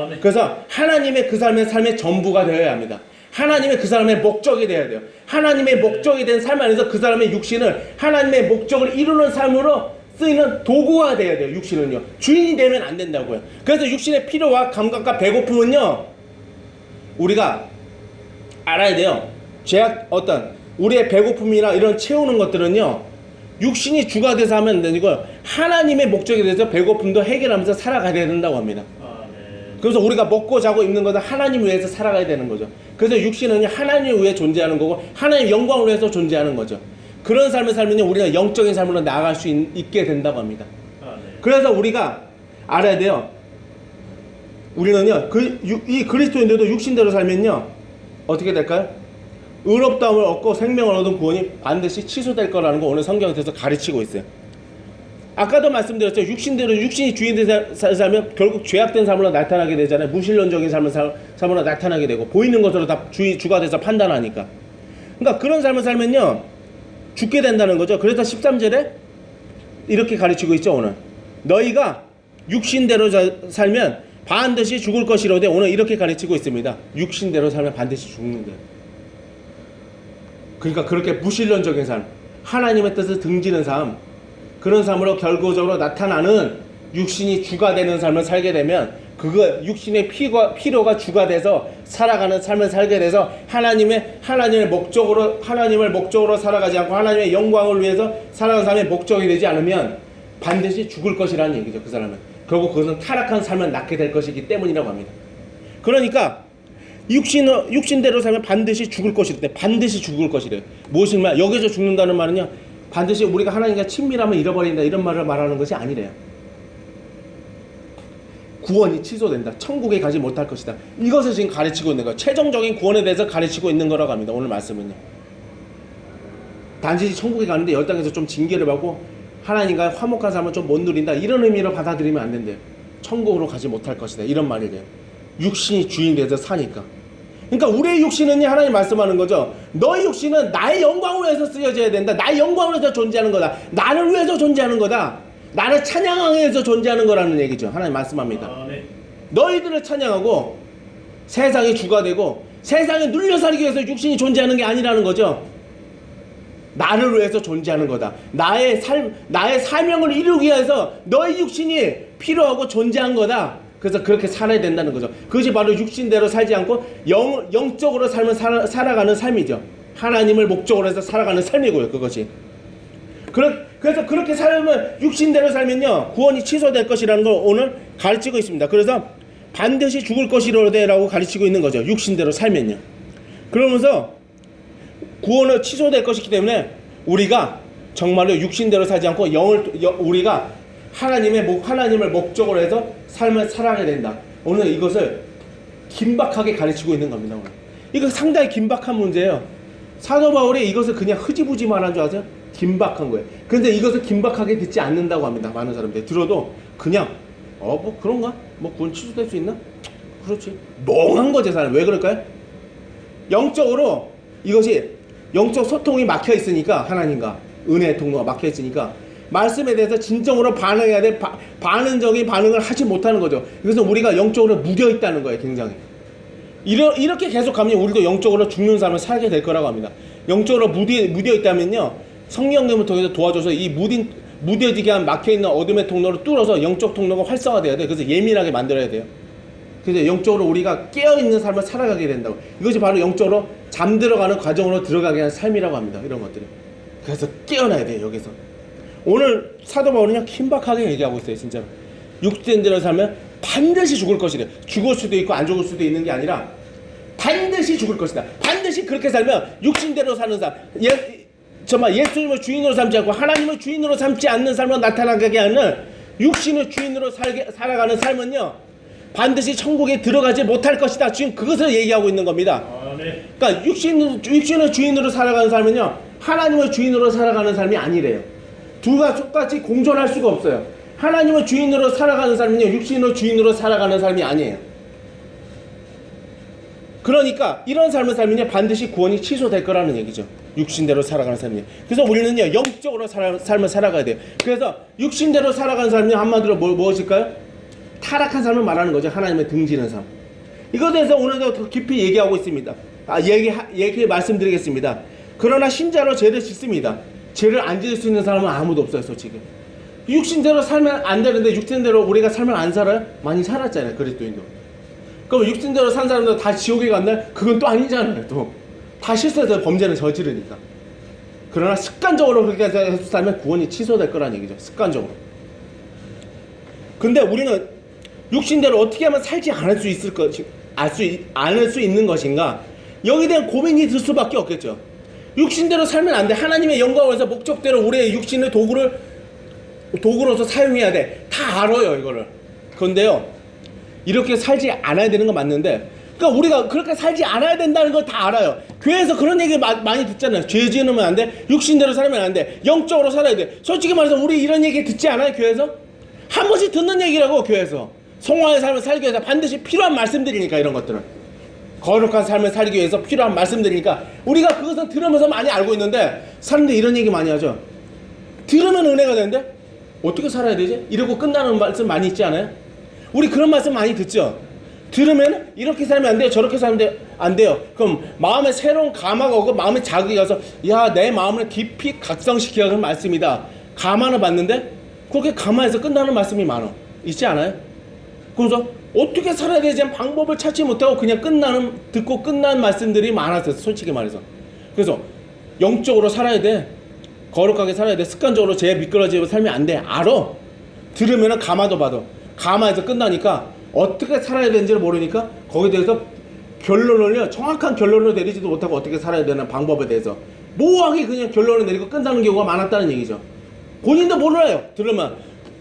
네. 그래서 하나님의 그 삶의 전부가 되어야 합니다. 하나님의 그 사람의 목적이 되어야 돼요. 하나님의 목적이 된 삶 안에서 그 사람의 육신을 하나님의 목적을 이루는 삶으로 쓰이는 도구가 돼야 돼요. 육신은요. 주인이 되면 안 된다고요. 그래서 육신의 필요와 감각과 배고픔은요, 우리가 알아야 돼요. 우리의 배고픔이나 이런 채우는 것들은요, 육신이 주가 돼서 하면 안 되고 하나님의 목적에 대해서 배고픔도 해결하면서 살아가야 된다고 합니다. 그래서 우리가 먹고 자고 입는 것은 하나님 위해서 살아가야 되는 거죠. 그래서 육신은 하나님 위해 존재하는 거고 하나님 영광을 위해서 존재하는 거죠. 그런 삶을 살면요, 우리가 영적인 삶으로 나아갈 수 있게 된다고 합니다. 그래서 우리가 알아야 돼요. 우리는요, 이 그리스도인들도 육신대로 살면요, 어떻게 될까요? 의롭다움을 얻고 생명을 얻은 구원이 반드시 취소될 거라는 거 오늘 성경에서 가르치고 있어요. 아까도 말씀드렸죠. 육신이 주인된 살면 결국 죄악된 삶으로 나타나게 되잖아요. 무신론적인 삶으로 나타나게 되고 보이는 것으로 다 주가 돼서 판단하니까. 그러니까 그런 삶을 살면요, 죽게 된다는 거죠. 그래서 13절에 이렇게 가르치고 있죠. 오늘 너희가 육신대로 살면 반드시 죽을 것이로되 오늘 이렇게 가르치고 있습니다. 육신대로 살면 반드시 죽는데. 그러니까 그렇게 무신론적인 삶, 하나님의 뜻을 등지는 삶, 그런 삶으로 결과적으로 나타나는 육신이 주가 되는 삶을 살게 되면 그거 육신의 필요가 주가 돼서 살아가는 삶을 살게 돼서 하나님을 목적으로 살아가지 않고 하나님의 영광을 위해서 살아가는 삶의 목적이 되지 않으면 반드시 죽을 것이라는 얘기죠. 그 사람은 결국 그것은 타락한 삶을 낳게 될 것이기 때문이라고 합니다. 그러니까 육신대로 살면 반드시 죽을 것이래. 반드시 죽을 것이래. 무엇이냐? 여기서 죽는다는 말은요, 반드시 우리가 하나님과 친밀함을 잃어버린다 이런 말을 말하는 것이 아니래요. 구원이 취소된다. 천국에 가지 못할 것이다. 이것을 지금 가르치고 있는 거예요. 최종적인 구원에 대해서 가르치고 있는 거라고 합니다. 오늘 말씀은요. 단지 천국에 가는데 이 땅에서 좀 징계를 받고 하나님과 화목한 삶을 좀 못 누린다. 이런 의미로 받아들이면 안 된대요. 천국으로 가지 못할 것이다. 이런 말이래요. 육신이 주인이 돼서 사니까. 그러니까 우리의 육신은 하나님 말씀하는 거죠. 너의 육신은 나의 영광을 위해서 쓰여져야 된다. 나의 영광을 위해서 존재하는 거다. 나를 위해서 존재하는 거다. 나를 찬양하기 위해서 존재하는 거라는 얘기죠. 하나님 말씀합니다. 아멘. 너희들을 찬양하고 세상의 주가 되고 세상에 눌려 살기 위해서 육신이 존재하는 게 아니라는 거죠. 나를 위해서 존재하는 거다. 나의 사명을 이루기 위해서 너의 육신이 필요하고 존재한 거다. 그래서 그렇게 살아야 된다는 거죠. 그것이 바로 육신대로 살지 않고 영적으로 살아가는 삶이죠. 하나님을 목적으로 해서 살아가는 삶이고요. 그것이. 그래서 그렇게 살면 육신대로 살면요 구원이 취소될 것이라는 걸 오늘 가르치고 있습니다. 그래서 반드시 죽을 것이로되라고 가르치고 있는 거죠. 육신대로 살면요. 그러면서 구원은 취소될 것이기 때문에 우리가 정말로 육신대로 살지 않고 우리가 하나님을 목적으로 해서 삶을 살아가야 된다. 오늘 이것을 긴박하게 가르치고 있는 겁니다. 오늘. 이거 상당히 긴박한 문제예요. 사도 바울이 이것을 그냥 흐지부지 말한 줄 아세요? 긴박한 거예요. 그런데 이것을 긴박하게 듣지 않는다고 합니다. 많은 사람들이 들어도 그냥 뭐 그런가? 뭐 구원 취소될 수 있나? 그렇지. 멍한 거죠. 사람. 왜 그럴까요? 영적으로 이것이 영적 소통이 막혀 있으니까 하나님과 은혜의 통로가 막혀 있으니까 말씀에 대해서 진정으로 반응해야 돼. 반응적인 반응을 하지 못하는 거죠. 그래서 우리가 영적으로 무뎌 있다는 거예요. 굉장히. 이렇게 계속 가면 우리도 영적으로 죽는 삶을 살게 될 거라고 합니다. 영적으로 무뎌 있다면요 성령님을 통해서 도와줘서 이 무뎌지게 한 막혀있는 어둠의 통로를 뚫어서 영적 통로가 활성화돼야 돼요. 그래서 예민하게 만들어야 돼요. 그래서 영적으로 우리가 깨어있는 삶을 살아가게 된다고. 이것이 바로 영적으로 잠들어가는 과정으로 들어가게 하는 삶이라고 합니다. 이런 것들이. 그래서 깨어나야 돼요. 여기서. 오늘 사도 바울은요 긴박하게 얘기하고 있어요. 진짜로. 육신대로 살면 반드시 죽을 것이래. 죽을 수도 있고 안 죽을 수도 있는 게 아니라 반드시 죽을 것이다. 반드시 그렇게 살면 육신대로 사는 삶, 정말 예수님을 주인으로 삼지 않고 하나님을 주인으로 삼지 않는 삶으로 나타나게 하는 육신을 주인으로 살아가는 삶은요 반드시 천국에 들어가지 못할 것이다. 지금 그것을 얘기하고 있는 겁니다. 아멘. 그러니까 육신을 주인으로 살아가는 삶은요 하나님을 주인으로 살아가는 삶이 아니래요. 둘과 똑같이 공존할 수가 없어요. 하나님을 주인으로 살아가는 삶은요 육신을 주인으로 살아가는 삶이 아니에요. 그러니까 이런 삶을 살면요 반드시 구원이 취소될 거라는 얘기죠. 육신대로 살아가는 삶이에요. 그래서 우리는요 영적으로 삶을 살아가야 돼요. 그래서 육신대로 살아가는 삶이 한마디로 무엇일까요? 타락한 삶을 말하는 거죠. 하나님의 등지는 삶. 이것에 대해서 오늘도 더 깊이 얘기하고 있습니다. 얘기 말씀드리겠습니다. 그러나 신자로 죄를 짓습니다. 죄를 안 지을 수 있는 사람은 아무도 없어요. 솔직히 육신대로 살면 안 되는데 육신대로 우리가 살면 안 살아요? 많이 살았잖아요. 그리스도인도. 그럼 육신대로 산 사람들 다 지옥에 갔나요? 그건 또 아니잖아요. 또 다 실수해서 범죄는 저지르니까. 그러나 습관적으로 그렇게 해서 살면 구원이 취소될 거라는 얘기죠. 습관적으로. 근데 우리는 육신대로 어떻게 하면 살지 않을 수 있는 것인가? 여기에 대한 고민이 들 수밖에 없겠죠. 육신대로 살면 안 돼. 하나님의 영광을 위해서 목적대로 우리의 육신의 도구로서 사용해야 돼. 다 알아요, 이거를. 그런데요, 이렇게 살지 않아야 되는 건 맞는데, 그러니까 우리가 그렇게 살지 않아야 된다는 걸 다 알아요. 교회에서 그런 얘기 많이 듣잖아요. 죄 지으면 안 돼. 육신대로 살면 안 돼. 영적으로 살아야 돼. 솔직히 말해서 우리 이런 얘기 듣지 않아요, 교회에서? 한 번씩 듣는 얘기라고, 교회에서. 성화의 삶을 살기 위해서 반드시 필요한 말씀들이니까, 이런 것들은. 거룩한 삶을 살기 위해서 필요한 말씀들이니까 우리가 그것은 들으면서 많이 알고 있는데 사람들이 이런 얘기 많이 하죠. 들으면 은혜가 되는데 어떻게 살아야 되지? 이러고 끝나는 말씀 많이 있지 않아요? 우리 그런 말씀 많이 듣죠. 들으면 이렇게 살면 안 돼요, 저렇게 살면 안 돼요. 그럼 마음에 새로운 감화가 오고 마음에 자극이 가서 야, 내 마음을 깊이 각성시키라 그런 말씀이다. 감화를 받는데 그렇게 감화해서 끝나는 말씀이 많아. 있지 않아요? 그래서 어떻게 살아야 되지 방법을 찾지 못하고 그냥 듣고 끝난 말씀들이 많았어요, 솔직히 말해서. 그래서 영적으로 살아야 돼, 거룩하게 살아야 돼, 습관적으로 죄 미끄러지고 살면 안 돼. 알아. 들으면 감화도 받아. 감화해서 끝나니까 어떻게 살아야 되는지를 모르니까 거기에 대해서 정확한 결론을 내리지도 못하고 어떻게 살아야 되는 방법에 대해서 모호하게 그냥 결론을 내리고 끝나는 경우가 많았다는 얘기죠. 본인도 몰라요. 들으면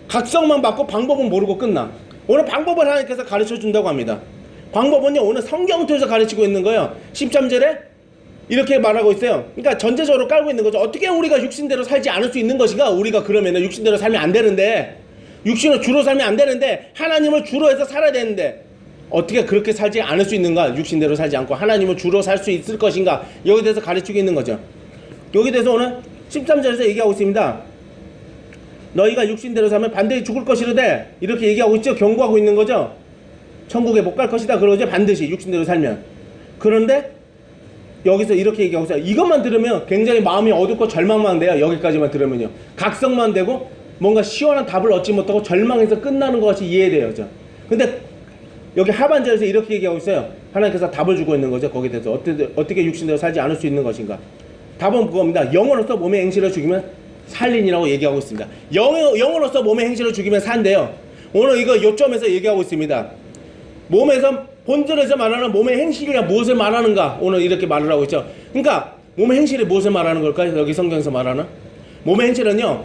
각성만 받고 방법은 모르고 끝나. 오늘 방법을 하나님께서 가르쳐 준다고 합니다. 방법은요, 오늘 성경 통해서 가르치고 있는 거예요. 13절에 이렇게 말하고 있어요. 그러니까 전제적으로 깔고 있는 거죠. 어떻게 우리가 육신대로 살지 않을 수 있는 것인가? 우리가 그러면은 육신대로 살면 안 되는데, 육신을 주로 살면 안 되는데, 하나님을 주로 해서 살아야 되는데, 어떻게 그렇게 살지 않을 수 있는가? 육신대로 살지 않고 하나님을 주로 살 수 있을 것인가? 여기에 대해서 가르치고 있는 거죠. 여기에 대해서 오늘 13절에서 얘기하고 있습니다. 너희가 육신대로 살면 반드시 죽을 것이로되, 이렇게 얘기하고 있죠. 경고하고 있는 거죠. 천국에 못 갈 것이다 그러죠. 반드시 육신대로 살면. 그런데 여기서 이렇게 얘기하고 있어요. 이것만 들으면 굉장히 마음이 어둡고 절망만 돼요. 여기까지만 들으면요. 각성만 되고 뭔가 시원한 답을 얻지 못하고 절망해서 끝나는 것 같이 이해돼요. 근데 여기 하반절에서 이렇게 얘기하고 있어요. 하나님께서 답을 주고 있는 거죠. 거기에 대해서 어떻게 육신대로 살지 않을 수 있는 것인가. 답은 그겁니다. 영으로서 몸의 행실을 죽이면 살린이라고 얘기하고 있습니다. 영으로서 몸의 행실을 죽이면 산대요. 오늘 이거 요점에서 얘기하고 있습니다. 몸에서 본절에서 말하는 몸의 행실이란 무엇을 말하는가? 오늘 이렇게 말을 하고 있죠. 그러니까 몸의 행실이 무엇을 말하는 걸까요? 여기 성경에서 말하는 몸의 행실은요,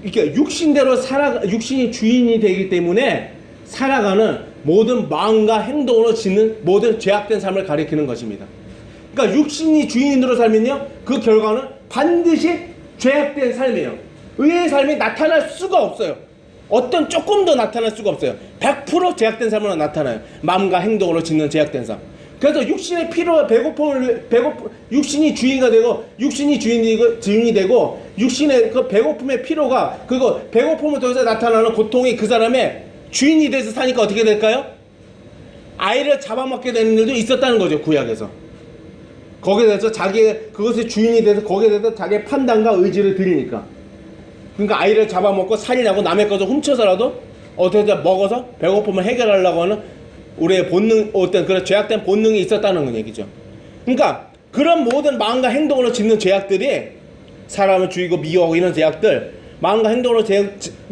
이렇게 육신이 주인이 되기 때문에 살아가는 모든 마음과 행동으로 짓는 모든 죄악된 삶을 가리키는 것입니다. 그러니까 육신이 주인으로 살면요, 그 결과는 반드시 죄악된 삶이에요. 의의 삶이 나타날 수가 없어요. 어떤 조금도 나타날 수가 없어요. 100% 제약된 삶으로 나타나요. 마음과 행동으로 짓는 제약된 삶. 그래서 육신의 피로 육신이 주인이 되고 주인이 되고 육신의 그 배고픔의 피로가 그거 배고픔을 통해서 나타나는 고통이 그 사람의 주인이 돼서 사니까 어떻게 될까요? 아이를 잡아먹게 되는 일도 있었다는 거죠, 구약에서. 거기에 대해서 그것의 주인이 돼서 거기에 대해서 자기의 판단과 의지를 들이니까. 그러니까 아이를 잡아먹고 살인하고 남의 것을 훔쳐서라도 어떻게든 먹어서 배고픔을 해결하려고 하는 우리의 어떤 그런 죄악된 본능이 있었다는 얘기죠. 그러니까 그런 모든 마음과 행동으로 짓는 죄악들이 사람을 죽이고 미워하고 이런 죄악들, 마음과 행동으로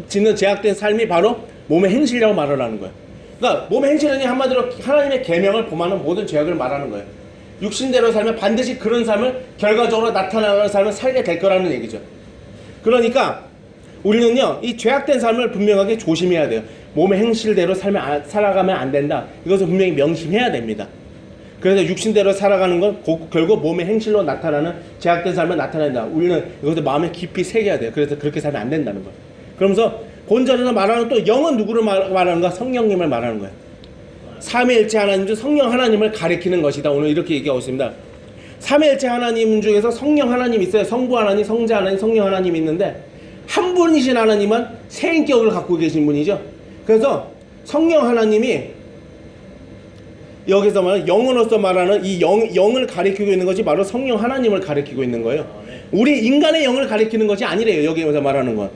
짓는 죄악된 삶이 바로 몸의 행실이라고 말을 하는 거예요. 그러니까 몸의 행실은 한마디로 하나님의 계명을 범하는 모든 죄악을 말하는 거예요. 육신대로 살면 반드시 그런 삶을 결과적으로 나타나는 삶을 살게 될 거라는 얘기죠. 그러니까 우리는요, 이 죄악된 삶을 분명하게 조심해야 돼요. 몸의 행실대로 살아가면 안 된다. 이것을 분명히 명심해야 됩니다. 그래서 육신대로 살아가는 건 결국 몸의 행실로 나타나는 죄악된 삶을 나타낸다. 우리는 이것을 마음에 깊이 새겨야 돼요. 그래서 그렇게 살면 안 된다는 거예요. 그러면서 본절에서 말하는 또 영은 누구를 말하는가? 성령님을 말하는 거예요. 삼위일체 하나님 중 성령 하나님을 가리키는 것이다. 오늘 이렇게 얘기하고 있습니다. 삼위일체 하나님 중에서 성령 하나님 있어요. 성부 하나님, 성자 하나님, 성령 하나님이 있는데 한 분이신 하나님은 세 인격을 갖고 계신 분이죠. 그래서 성령 하나님이 여기서 말하는 영으로서 말하는 이 영을 가리키고 있는 것이 바로 성령 하나님을 가리키고 있는 거예요. 우리 인간의 영을 가리키는 것이 아니래요. 여기서 말하는 건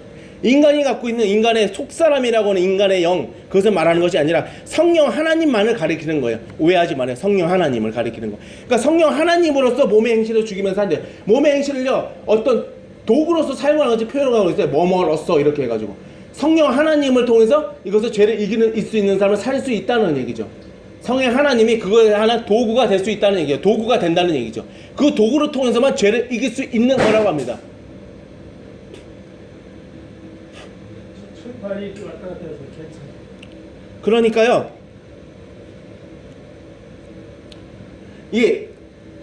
인간이 갖고 있는 인간의 속사람이라고 하는 인간의 영, 그것을 말하는 것이 아니라 성령 하나님만을 가리키는 거예요. 오해하지 말아요. 성령 하나님을 가리키는 거. 그러니까 성령 하나님으로서 몸의 행실을 죽이면서 한대요. 몸의 행실을요, 어떤 도구로서 사용하는 것이 표현하고 있어요. 뭐뭐로써 이렇게 해가지고 성령 하나님을 통해서 이것을 죄를 이길 수 있는 사람을 살 수 있다는 얘기죠. 성령 하나님이 그거에 하나 도구가 될 수 있다는 얘기예요. 도구가 된다는 얘기죠. 그 도구를 통해서만 죄를 이길 수 있는 거라고 합니다. 발이 왔다 갔다 해서 괜찮아. 그러니까요, 이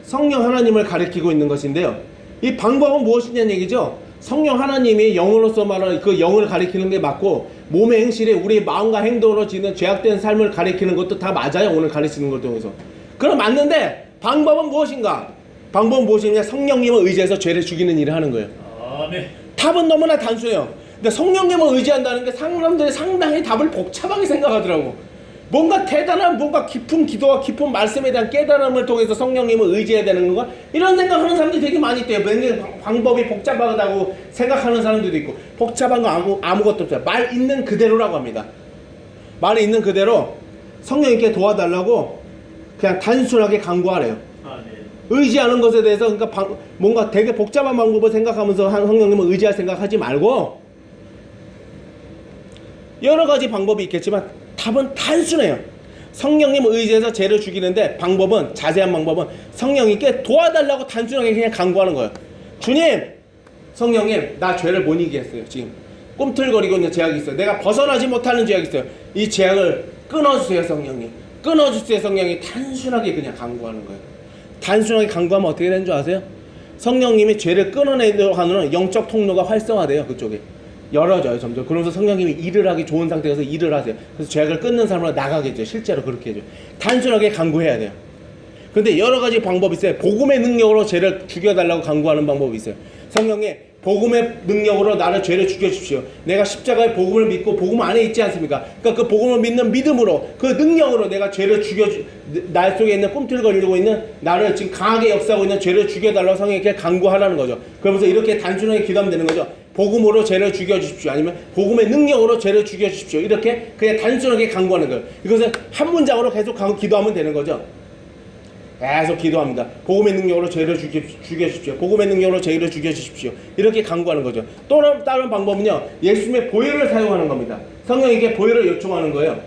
성령 하나님을 가리키고 있는 것인데요, 이 방법은 무엇이냐는 얘기죠. 성령 하나님이 영으로서 말하는 그 영을 가리키는 게 맞고, 몸의 행실에 우리 마음과 행동으로 지는 죄악된 삶을 가리키는 것도 다 맞아요. 오늘 가르치는 걸 통해서. 그럼 맞는데 방법은 무엇인가? 방법은 무엇이냐? 성령님을 의지해서 죄를 죽이는 일을 하는 거예요. 아멘. 답은 너무나 단순해요. 근데 성령님을 의지한다는 게 사람들이 상당히 답을 복잡하게 생각하더라고. 뭔가 대단한, 뭔가 깊은 기도와 깊은 말씀에 대한 깨달음을 통해서 성령님을 의지해야 되는 건가? 이런 생각하는 사람들이 되게 많이 있대요. 맨날 방법이 복잡하다고 생각하는 사람들도 있고, 복잡한 거 아무것도 없어요. 말 있는 그대로라고 합니다. 말 있는 그대로 성령님께 도와달라고 그냥 단순하게 간구하래요. 의지하는 것에 대해서, 그러니까 뭔가 되게 복잡한 방법을 생각하면서 성령님을 의지할 생각하지 말고, 여러 가지 방법이 있겠지만 답은 단순해요. 성령님을 의지해서 죄를 죽이는데 방법은, 자세한 방법은 성령님께 도와달라고 단순하게 그냥 간구하는 거예요. 주님, 성령님, 나 죄를 못 이기겠어요. 지금 꿈틀거리고 있는 죄악이 있어요. 내가 벗어나지 못하는 죄악이 있어요. 이 죄악을 끊어주세요, 성령님. 끊어주세요, 성령님. 단순하게 그냥 간구하는 거예요. 단순하게 간구하면 어떻게 되는 줄 아세요? 성령님이 죄를 끊어내도록 하는 영적 통로가 활성화돼요. 그쪽에 열어져요, 점점. 그러면서 성령님이 일을 하기 좋은 상태에서 일을 하세요. 그래서 죄악을 끊는 사람으로 나가겠죠. 실제로 그렇게 해줘요. 단순하게 간구해야 돼요. 근데 여러 가지 방법이 있어요. 복음의 능력으로 죄를 죽여달라고 간구하는 방법이 있어요. 성령님, 복음의 능력으로 나를 죄를 죽여주십시오. 내가 십자가의 복음을 믿고 복음 안에 있지 않습니까? 그러니까 그 복음을 믿는 믿음으로, 그 능력으로 내가 죄를 날 속에 있는 꿈틀거리고 있는 나를 지금 강하게 역사하고 있는 죄를 죽여달라고 성령님께 간구하라는 거죠. 그러면서 이렇게 단순하게 기도하면 되는 거죠. 복음으로 죄를 죽여주십시오. 아니면 복음의 능력으로 죄를 죽여주십시오. 이렇게 그냥 단순하게 간구하는 거예요. 이것을 한 문장으로 계속 기도하면 되는 거죠. 계속 기도합니다. 복음의 능력으로 죄를 죽여주십시오. 복음의 능력으로 죄를 죽여주십시오. 이렇게 간구하는 거죠. 또 다른 방법은요, 예수님의 보혈을 사용하는 겁니다. 성령님께 보혈을 요청하는 거예요.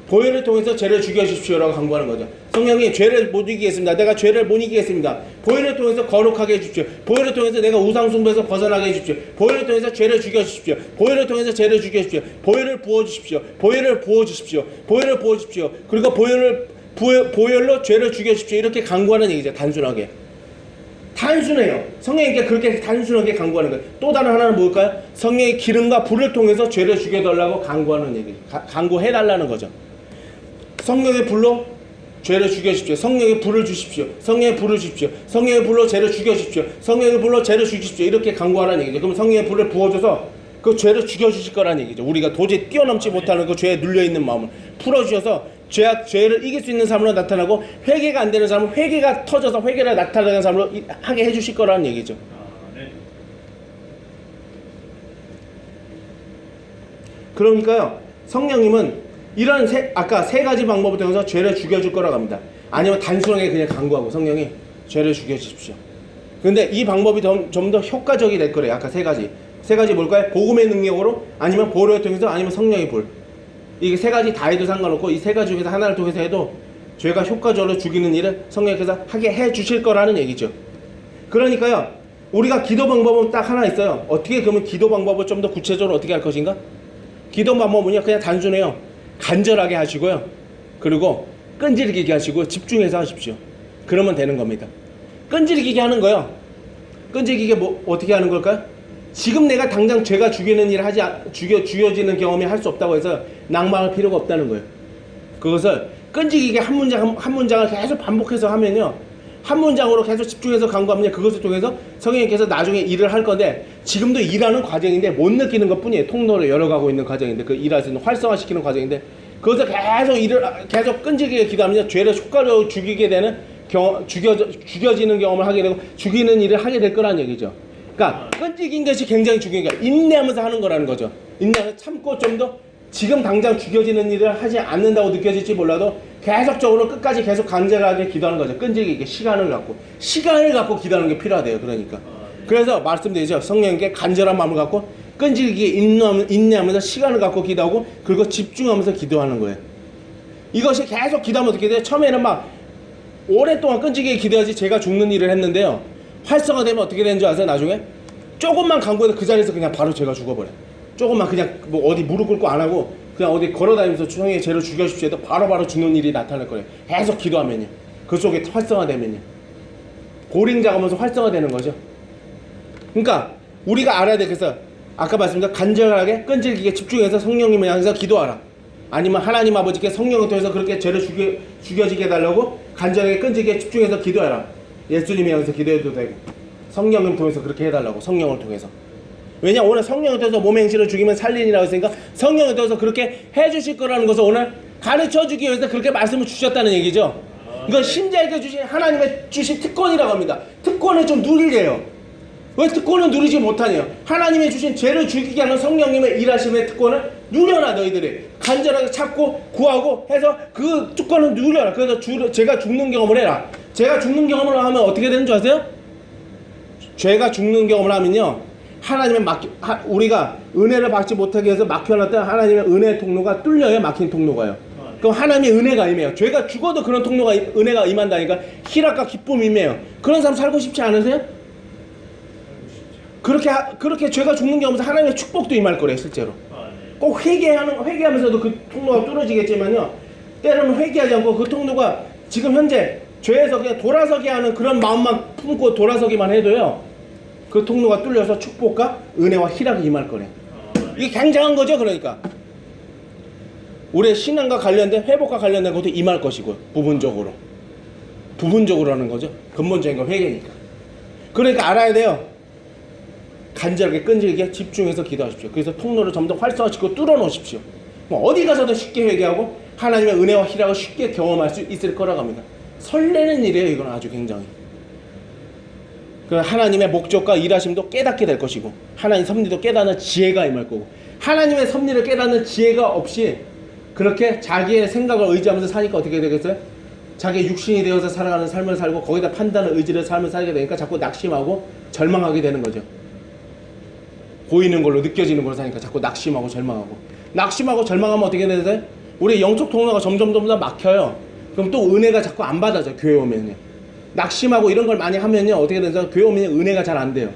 보혈을 통해서 죄를 죽여주십시오라고 간구하는 거죠. 성령님, 죄를 못 이기겠습니다. 내가 죄를 못 이기겠습니다. 보혈을 통해서 거룩하게 해주십시오. 보혈을 통해서 내가 우상숭배에서 벗어나게 해주십시오. 보혈을 통해서 죄를 죽여주십시오. 보혈을 통해서 죄를 죽여주십시오. 보혈을 부어주십시오. 보혈을 부어주십시오. 보혈을 부어주십시오. 그리고 보혈로 죄를 죽여주십시오. 이렇게 간구하는 얘기죠. 단순하게. 단순해요. 성령님께 그렇게 단순하게 간구하는 거예요. 또 다른 하나는 뭘까요? 성령의 기름과 불을 통해서 죄를 죽여달라고 간구하는 얘기. 간구해달라는 거죠. 성령의 불로 죄를 죽여주십시오. 성령의 불을 주십시오. 성령의 불을 주십시오. 성령의 불로 죄를 죽여주십시오. 성령의 불로 죄를 죽이십시오. 이렇게 간구하라는 얘기죠. 그럼 성령의 불을 부어줘서 그 죄를 죽여주실 거라는 얘기죠. 우리가 도저히 뛰어넘지 못하는 그 죄에 눌려있는 마음을 풀어주셔서 죄를 이길 수 있는 사람으로 나타나고, 회개가 안 되는 사람은 회개가 터져서 회개가 나타나는 사람으로 하게 해주실 거라는 얘기죠. 그러니까요, 성령님은 이런 아까 세 가지 방법을 통해서 죄를 죽여줄 거라고 합니다. 아니면 단순하게 그냥 간구하고, 성령이 죄를 죽여주십시오. 근데 이 방법이 좀 더 효과적이 될 거래요. 아까 세 가지 뭘까요? 복음의 능력으로, 아니면 보혈을 통해서, 아니면 성령의 불. 이게 세 가지 다 해도 상관없고, 이 세 가지 중에서 하나를 통해서 해도 죄가 효과적으로 죽이는 일을 성령께서 하게 해 주실 거라는 얘기죠. 그러니까요, 우리가 기도 방법은 딱 하나 있어요. 어떻게 그러면 기도 방법을 좀 더 구체적으로 어떻게 할 것인가? 기도 방법은요, 그냥 단순해요. 간절하게 하시고요. 그리고 끈질기게 하시고 집중해서 하십시오. 그러면 되는 겁니다. 끈질기게 하는 거요. 끈질기게 어떻게 하는 걸까요? 지금 내가 당장 죄가 죽이는 일을 죽여지는 경험이 할 수 없다고 해서 낭망할 필요가 없다는 거예요. 그것을 끈질기게 한 문장을 계속 반복해서 하면요, 한 문장으로 계속 집중해서 간구하면 그것을 통해서 성령님께서 나중에 일을 할 건데, 지금도 일하는 과정인데 못 느끼는 것 뿐이에요. 통로를 열어가고 있는 과정인데, 그 일할 수 있는 활성화시키는 과정인데, 그것을 계속 끈질기게 기도하면 죄를 효과적으로 죽이게 되는 죽여지는 경험을 하게 되고, 죽이는 일을 하게 될 거라는 얘기죠. 그러니까 끈질긴 것이 굉장히 중요한 거야. 인내하면서 하는 거라는 거죠. 인내하면서 참고 좀 더 지금 당장 죽여지는 일을 하지 않는다고 느껴질지 몰라도 계속적으로 끝까지 계속 간절하게 기도하는 거죠. 끈질기게 시간을 갖고 기도하는 게 필요하대요. 그러니까 그래서 말씀드리죠. 성령님께 간절한 마음을 갖고 끈질기게 인내하면서 시간을 갖고 기도하고, 그리고 집중하면서 기도하는 거예요. 이것이 계속 기도하면 어떻게 돼요? 처음에는 막 오랫동안 끈질기게 기도하지 제가 죽는 일을 했는데요, 활성화되면 어떻게 되는 줄 아세요? 나중에 조금만 간구해도 그 자리에서 그냥 바로 제가 죽어버려요. 조금만 그냥 어디 무릎 꿇고 안 하고 그냥 어디 걸어다니면서 성령의 죄를 죽여주십시오 해도 바로바로 죽는 일이 나타날 거예요. 계속 기도하면요. 그 속에 활성화되면요. 보링 작업하면서 활성화되는 거죠. 그러니까 우리가 알아야 돼. 그래서 아까 말씀드린 간절하게 끈질기게 집중해서 성령님을 향해서 기도하라. 아니면 하나님 아버지께 성령을 통해서 그렇게 죄를 죽여지게 해달라고 간절하게 끈질기게 집중해서 기도해라. 예수님이 향해서 기도해도 되고, 성령을 통해서 그렇게 해달라고, 성령을 통해서. 왜냐 오늘 성령에 떠서 몸의 행실을 죽이면 살리니라고 했으니까 성령에 떠서 그렇게 해주실 거라는 것을 오늘 가르쳐주기 위해서 그렇게 말씀을 주셨다는 얘기죠. 이건 신자에게 주신 하나님의 주신 특권이라고 합니다. 특권을 좀 누리래요. 왜 특권을 누리지 못하냐? 하나님이 주신 죄를 죽이게 하는 성령님의 일하심의 특권을 누려라. 너희들이 간절하게 찾고 구하고 해서 그 특권을 누려라. 그래서 제가 죽는 경험을 해라. 제가 죽는 경험을 하면 어떻게 되는 줄 아세요? 죄가 죽는 경험을 하면요, 하나님의 우리가 은혜를 받지 못하게 해서 막혀놨던 하나님의 은혜의 통로가 뚫려요. 막힌 통로가요. 그럼 하나님의 은혜가 임해요. 죄가 죽어도 그런 통로가 은혜가 임한다니까. 희락과 기쁨이 임해요. 그런 사람 살고 싶지 않으세요? 그렇게 죄가 죽는 경험에서 하나님의 축복도 임할 거래요. 실제로 꼭 회개하면서도 그 통로가 뚫어지겠지만요, 때로는 회개하지 않고 그 통로가 지금 현재 죄에서 그냥 돌아서게 하는 그런 마음만 품고 돌아서기만 해도요, 그 통로가 뚫려서 축복과 은혜와 희락이 임할 거래요. 이게 굉장한 거죠. 그러니까 우리의 신앙과 관련된 회복과 관련된 것도 임할 것이고요. 부분적으로 하는 거죠. 근본적인 건 회개니까. 그러니까 알아야 돼요. 간절하게 끈질기게 집중해서 기도하십시오. 그래서 통로를 점점 활성화시키고 뚫어 놓으십시오. 어디 가서도 쉽게 회개하고 하나님의 은혜와 희락을 쉽게 경험할 수 있을 거라고 합니다. 설레는 일이에요. 이건 아주 굉장히. 하나님의 목적과 일하심도 깨닫게 될 것이고, 하나님 섭리도 깨닫는 지혜가 임할 거고, 하나님의 섭리를 깨닫는 지혜가 없이 그렇게 자기의 생각을 의지하면서 사니까 어떻게 되겠어요? 자기의 육신이 되어서 살아가는 삶을 살고 거기다 판단을 의지를 삶을 살게 되니까 자꾸 낙심하고 절망하게 되는 거죠. 보이는 걸로 느껴지는 걸로 사니까 자꾸 낙심하고 절망하면 어떻게 되세요? 우리 영적 통로가 점점 더 막혀요. 그럼 또 은혜가 자꾸 안 받아져요. 교회 오면요, 낙심하고 이런 걸 많이 하면요, 어떻게 되세요? 교회 오면 은혜가 잘 안 돼요.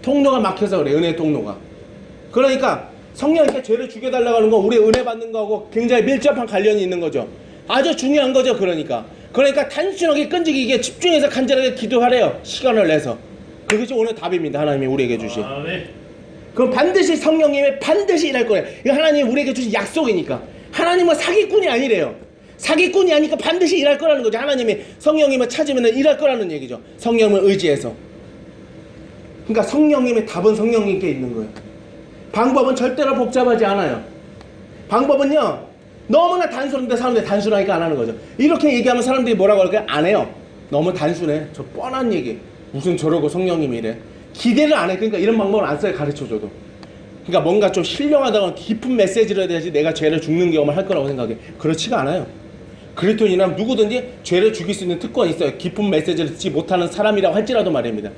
통로가 막혀서 그래. 은혜 통로가. 그러니까 성령님께 죄를 죽여달라고 하는 건 우리 은혜 받는 거하고 굉장히 밀접한 관련이 있는 거죠. 아주 중요한 거죠. 그러니까 단순하게 끈질기게 집중해서 간절하게 기도하래요. 시간을 내서. 그것이 오늘 답입니다. 하나님이 우리에게 주신. 그럼 반드시 성령님이 반드시 일할 거예요. 이거 하나님이 우리에게 주신 약속이니까. 하나님은 사기꾼이 아니래요. 사기꾼이 아니니까 반드시 일할 거라는 거죠. 하나님이 성령님을 찾으면 일할 거라는 얘기죠. 성령을 의지해서. 그러니까 성령님의 답은 성령님께 있는 거예요. 방법은 절대로 복잡하지 않아요. 방법은요, 너무나 단순한데 사람들이 단순하니까 안 하는 거죠. 이렇게 얘기하면 사람들이 뭐라고 할까요? 안 해요. 너무 단순해. 저 뻔한 얘기. 무슨 저러고 성령님이 이래. 기대를 안 해. 그러니까 이런 방법을 안 써요. 가르쳐줘도. 그러니까 뭔가 좀 신령하다거나 깊은 메시지를 해야지 내가 죄를 죽는 경험을 할 거라고 생각해. 그렇지가 않아요. 그리스도인이라면 누구든지 죄를 죽일 수 있는 특권이 있어요. 깊은 메시지를 듣지 못하는 사람이라고 할지라도 말입니다.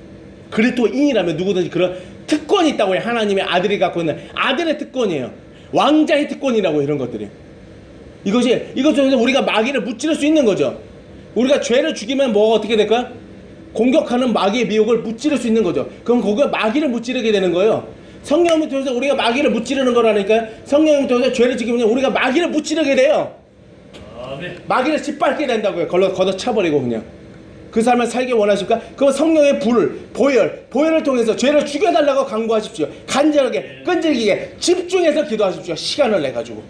그리스도인이라면 누구든지 그런 특권이 있다고 해요. 하나님의 아들이 갖고 있는 아들의 특권이에요. 왕자의 특권이라고 이런 것들이. 이것을 우리가 마귀를 무찌를 수 있는 거죠. 우리가 죄를 죽이면 뭐가 어떻게 될까요? 공격하는 마귀의 미혹을 무찌를 수 있는 거죠. 그럼 거기에 마귀를 무찌르게 되는 거예요. 성령님을 통해서 우리가 마귀를 무찌르는 거라니까요. 성령님을 통해서 죄를 죽이면 우리가 마귀를 무찌르게 돼요. 마귀를 짓밟게 된다고요. 걷어차버리고 그냥. 그 삶을 살기 원하십니까? 그럼 성령의 보혈을 통해서 죄를 죽여달라고 간구하십시오. 간절하게 끈질기게 집중해서 기도하십시오. 시간을 내가지고.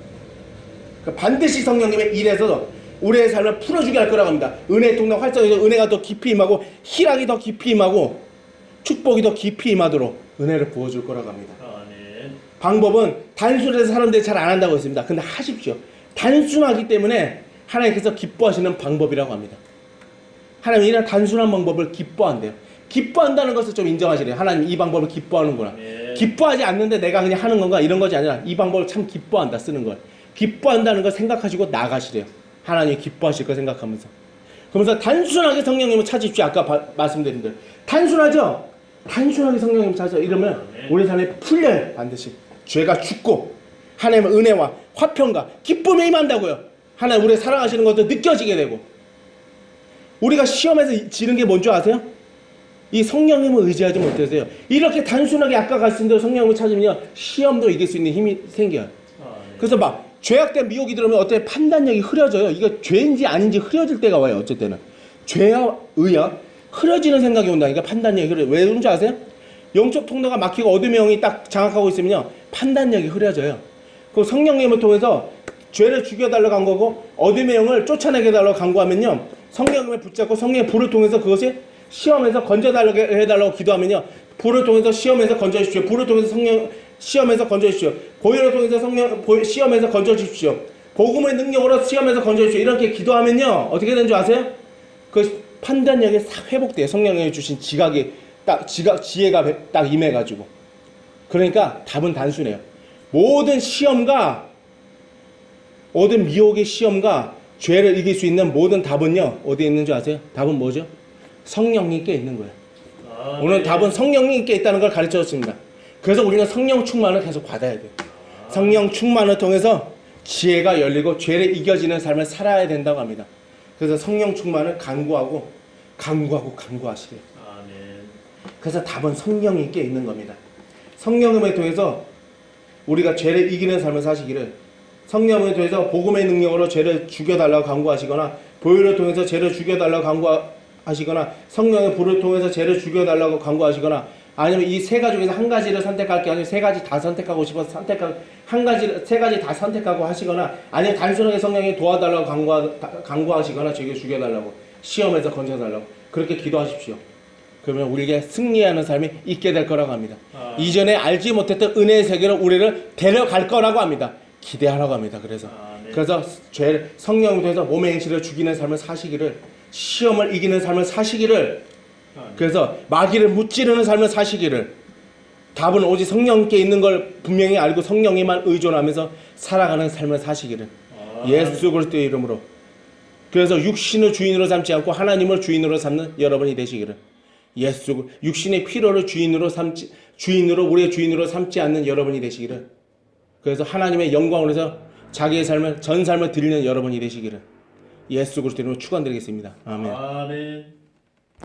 반드시 성령님의 일에서 우리의 삶을 풀어주게 할 거라고 합니다. 은혜의 통로 활성해서 은혜가 더 깊이 임하고 희락이 더 깊이 임하고 축복이 더 깊이 임하도록 은혜를 부어줄 거라고 합니다. 방법은 단순해서 사람들이 잘 안 한다고 했습니다. 근데 하십시오. 단순하기 때문에 하나님께서 기뻐하시는 방법이라고 합니다. 하나님이 이런 단순한 방법을 기뻐한대요. 기뻐한다는 것을 좀 인정하시래요. 하나님 이 방법을 기뻐하는구나. 기뻐하지 않는데 내가 그냥 하는 건가 이런 것이 아니라 이 방법을 참 기뻐한다 쓰는 걸. 기뻐한다는 걸 생각하시고 나가시래요. 하나님이 기뻐하실 거 생각하면서. 그러면서 단순하게 성령님을 찾으십시오. 아까 말씀드린 대로. 단순하죠? 단순하게 성령님을 찾아. 이러면 우리 삶이 풀려요. 반드시. 죄가 죽고 하나님의 은혜와 화평과 기쁨에 임한다고요. 하나님 우리를 사랑하시는 것도 느껴지게 되고. 우리가 시험에서 지는 게 뭔지 아세요? 이 성령님을 의지하지 못해서요. 이렇게 단순하게 아까 갔을 대로 성령님을 찾으면 시험도 이길 수 있는 힘이 생겨요. 그래서 막 죄악된 미혹이 들어오면 어때 판단력이 흐려져요. 이거 죄인지 아닌지 흐려질 때가 와요. 어쩔 때는 죄와 의악 흐려지는 생각이 온다니까. 판단력이 흐려. 왜 그런지 아세요? 영적 통로가 막히고 어둠의 영이 딱 장악하고 있으면요, 판단력이 흐려져요. 그 성령님을 통해서 죄를 죽여달라고 한 거고 어둠의 영을 쫓아내게 해달라고 간구하면요, 성령님을 붙잡고 성령의 불을 통해서 그것이 시험에서 건져달라고 해달라고 기도하면요, 불을 통해서 시험에서 건져주십시오. 불을 통해서 성령 시험에서 건져주십시오. 보혈을 통해서 시험에서 건져주십시오. 복음의 능력으로 시험에서 건져주십시오. 이렇게 기도하면요 어떻게 되는 줄 아세요? 그 판단력이 싹 회복돼요. 성령이 주신 지혜가 딱 임해가지고. 그러니까 답은 단순해요. 모든 시험과 모든 미혹의 시험과 죄를 이길 수 있는 모든 답은요 어디에 있는 줄 아세요? 답은 뭐죠? 성령님께 있는 거예요. 아멘. 오늘 답은 성령님께 있다는 걸 가르쳐 줬습니다. 그래서 우리는 성령 충만을 계속 받아야 돼요. 성령 충만을 통해서 지혜가 열리고 죄를 이겨지는 삶을 살아야 된다고 합니다. 그래서 성령 충만을 간구하고 간구하시래요. 아멘. 그래서 답은 성령님께 있는 겁니다. 성령을 통해서 우리가 죄를 이기는 삶을 사시기를, 성령을 통해서 복음의 능력으로 죄를 죽여달라고 간구하시거나, 보혈을 통해서 죄를 죽여달라고 간구하시거나, 성령의 불을 통해서 죄를 죽여달라고 간구하시거나, 아니면 이 세 가지 중에서 한 가지를 선택할 게 아니라 세 가지 다 선택하고 싶어서 세 가지 다 선택하고 하시거나, 아니면 단순하게 성령이 도와달라고 간구하시거나, 죄를 죽여달라고, 시험에서 건져달라고 그렇게 기도하십시오. 그러면 우리에게 승리하는 삶이 있게 될 거라고 합니다. 이전에 알지 못했던 은혜의 세계로 우리를 데려갈 거라고 합니다. 기대하라고 합니다. 그래서 성령을 통해서 몸의 행실을 죽이는 삶을 사시기를, 시험을 이기는 삶을 사시기를, 그래서 마귀를 무찌르는 삶을 사시기를, 답은 오직 성령께 있는 걸 분명히 알고 성령에만 의존하면서 살아가는 삶을 사시기를, 예수 그리스도의 이름으로. 그래서 육신을 주인으로 삼지 않고 하나님을 주인으로 삼는 여러분이 되시기를, 육신의 필요를 우리의 주인으로 삼지 않는 여러분이 되시기를, 그래서 하나님의 영광을 위해서 자기의 전 삶을 드리는 여러분이 되시기를 예수 그리스도의 이름으로 축원드리겠습니다. 아멘. 아멘.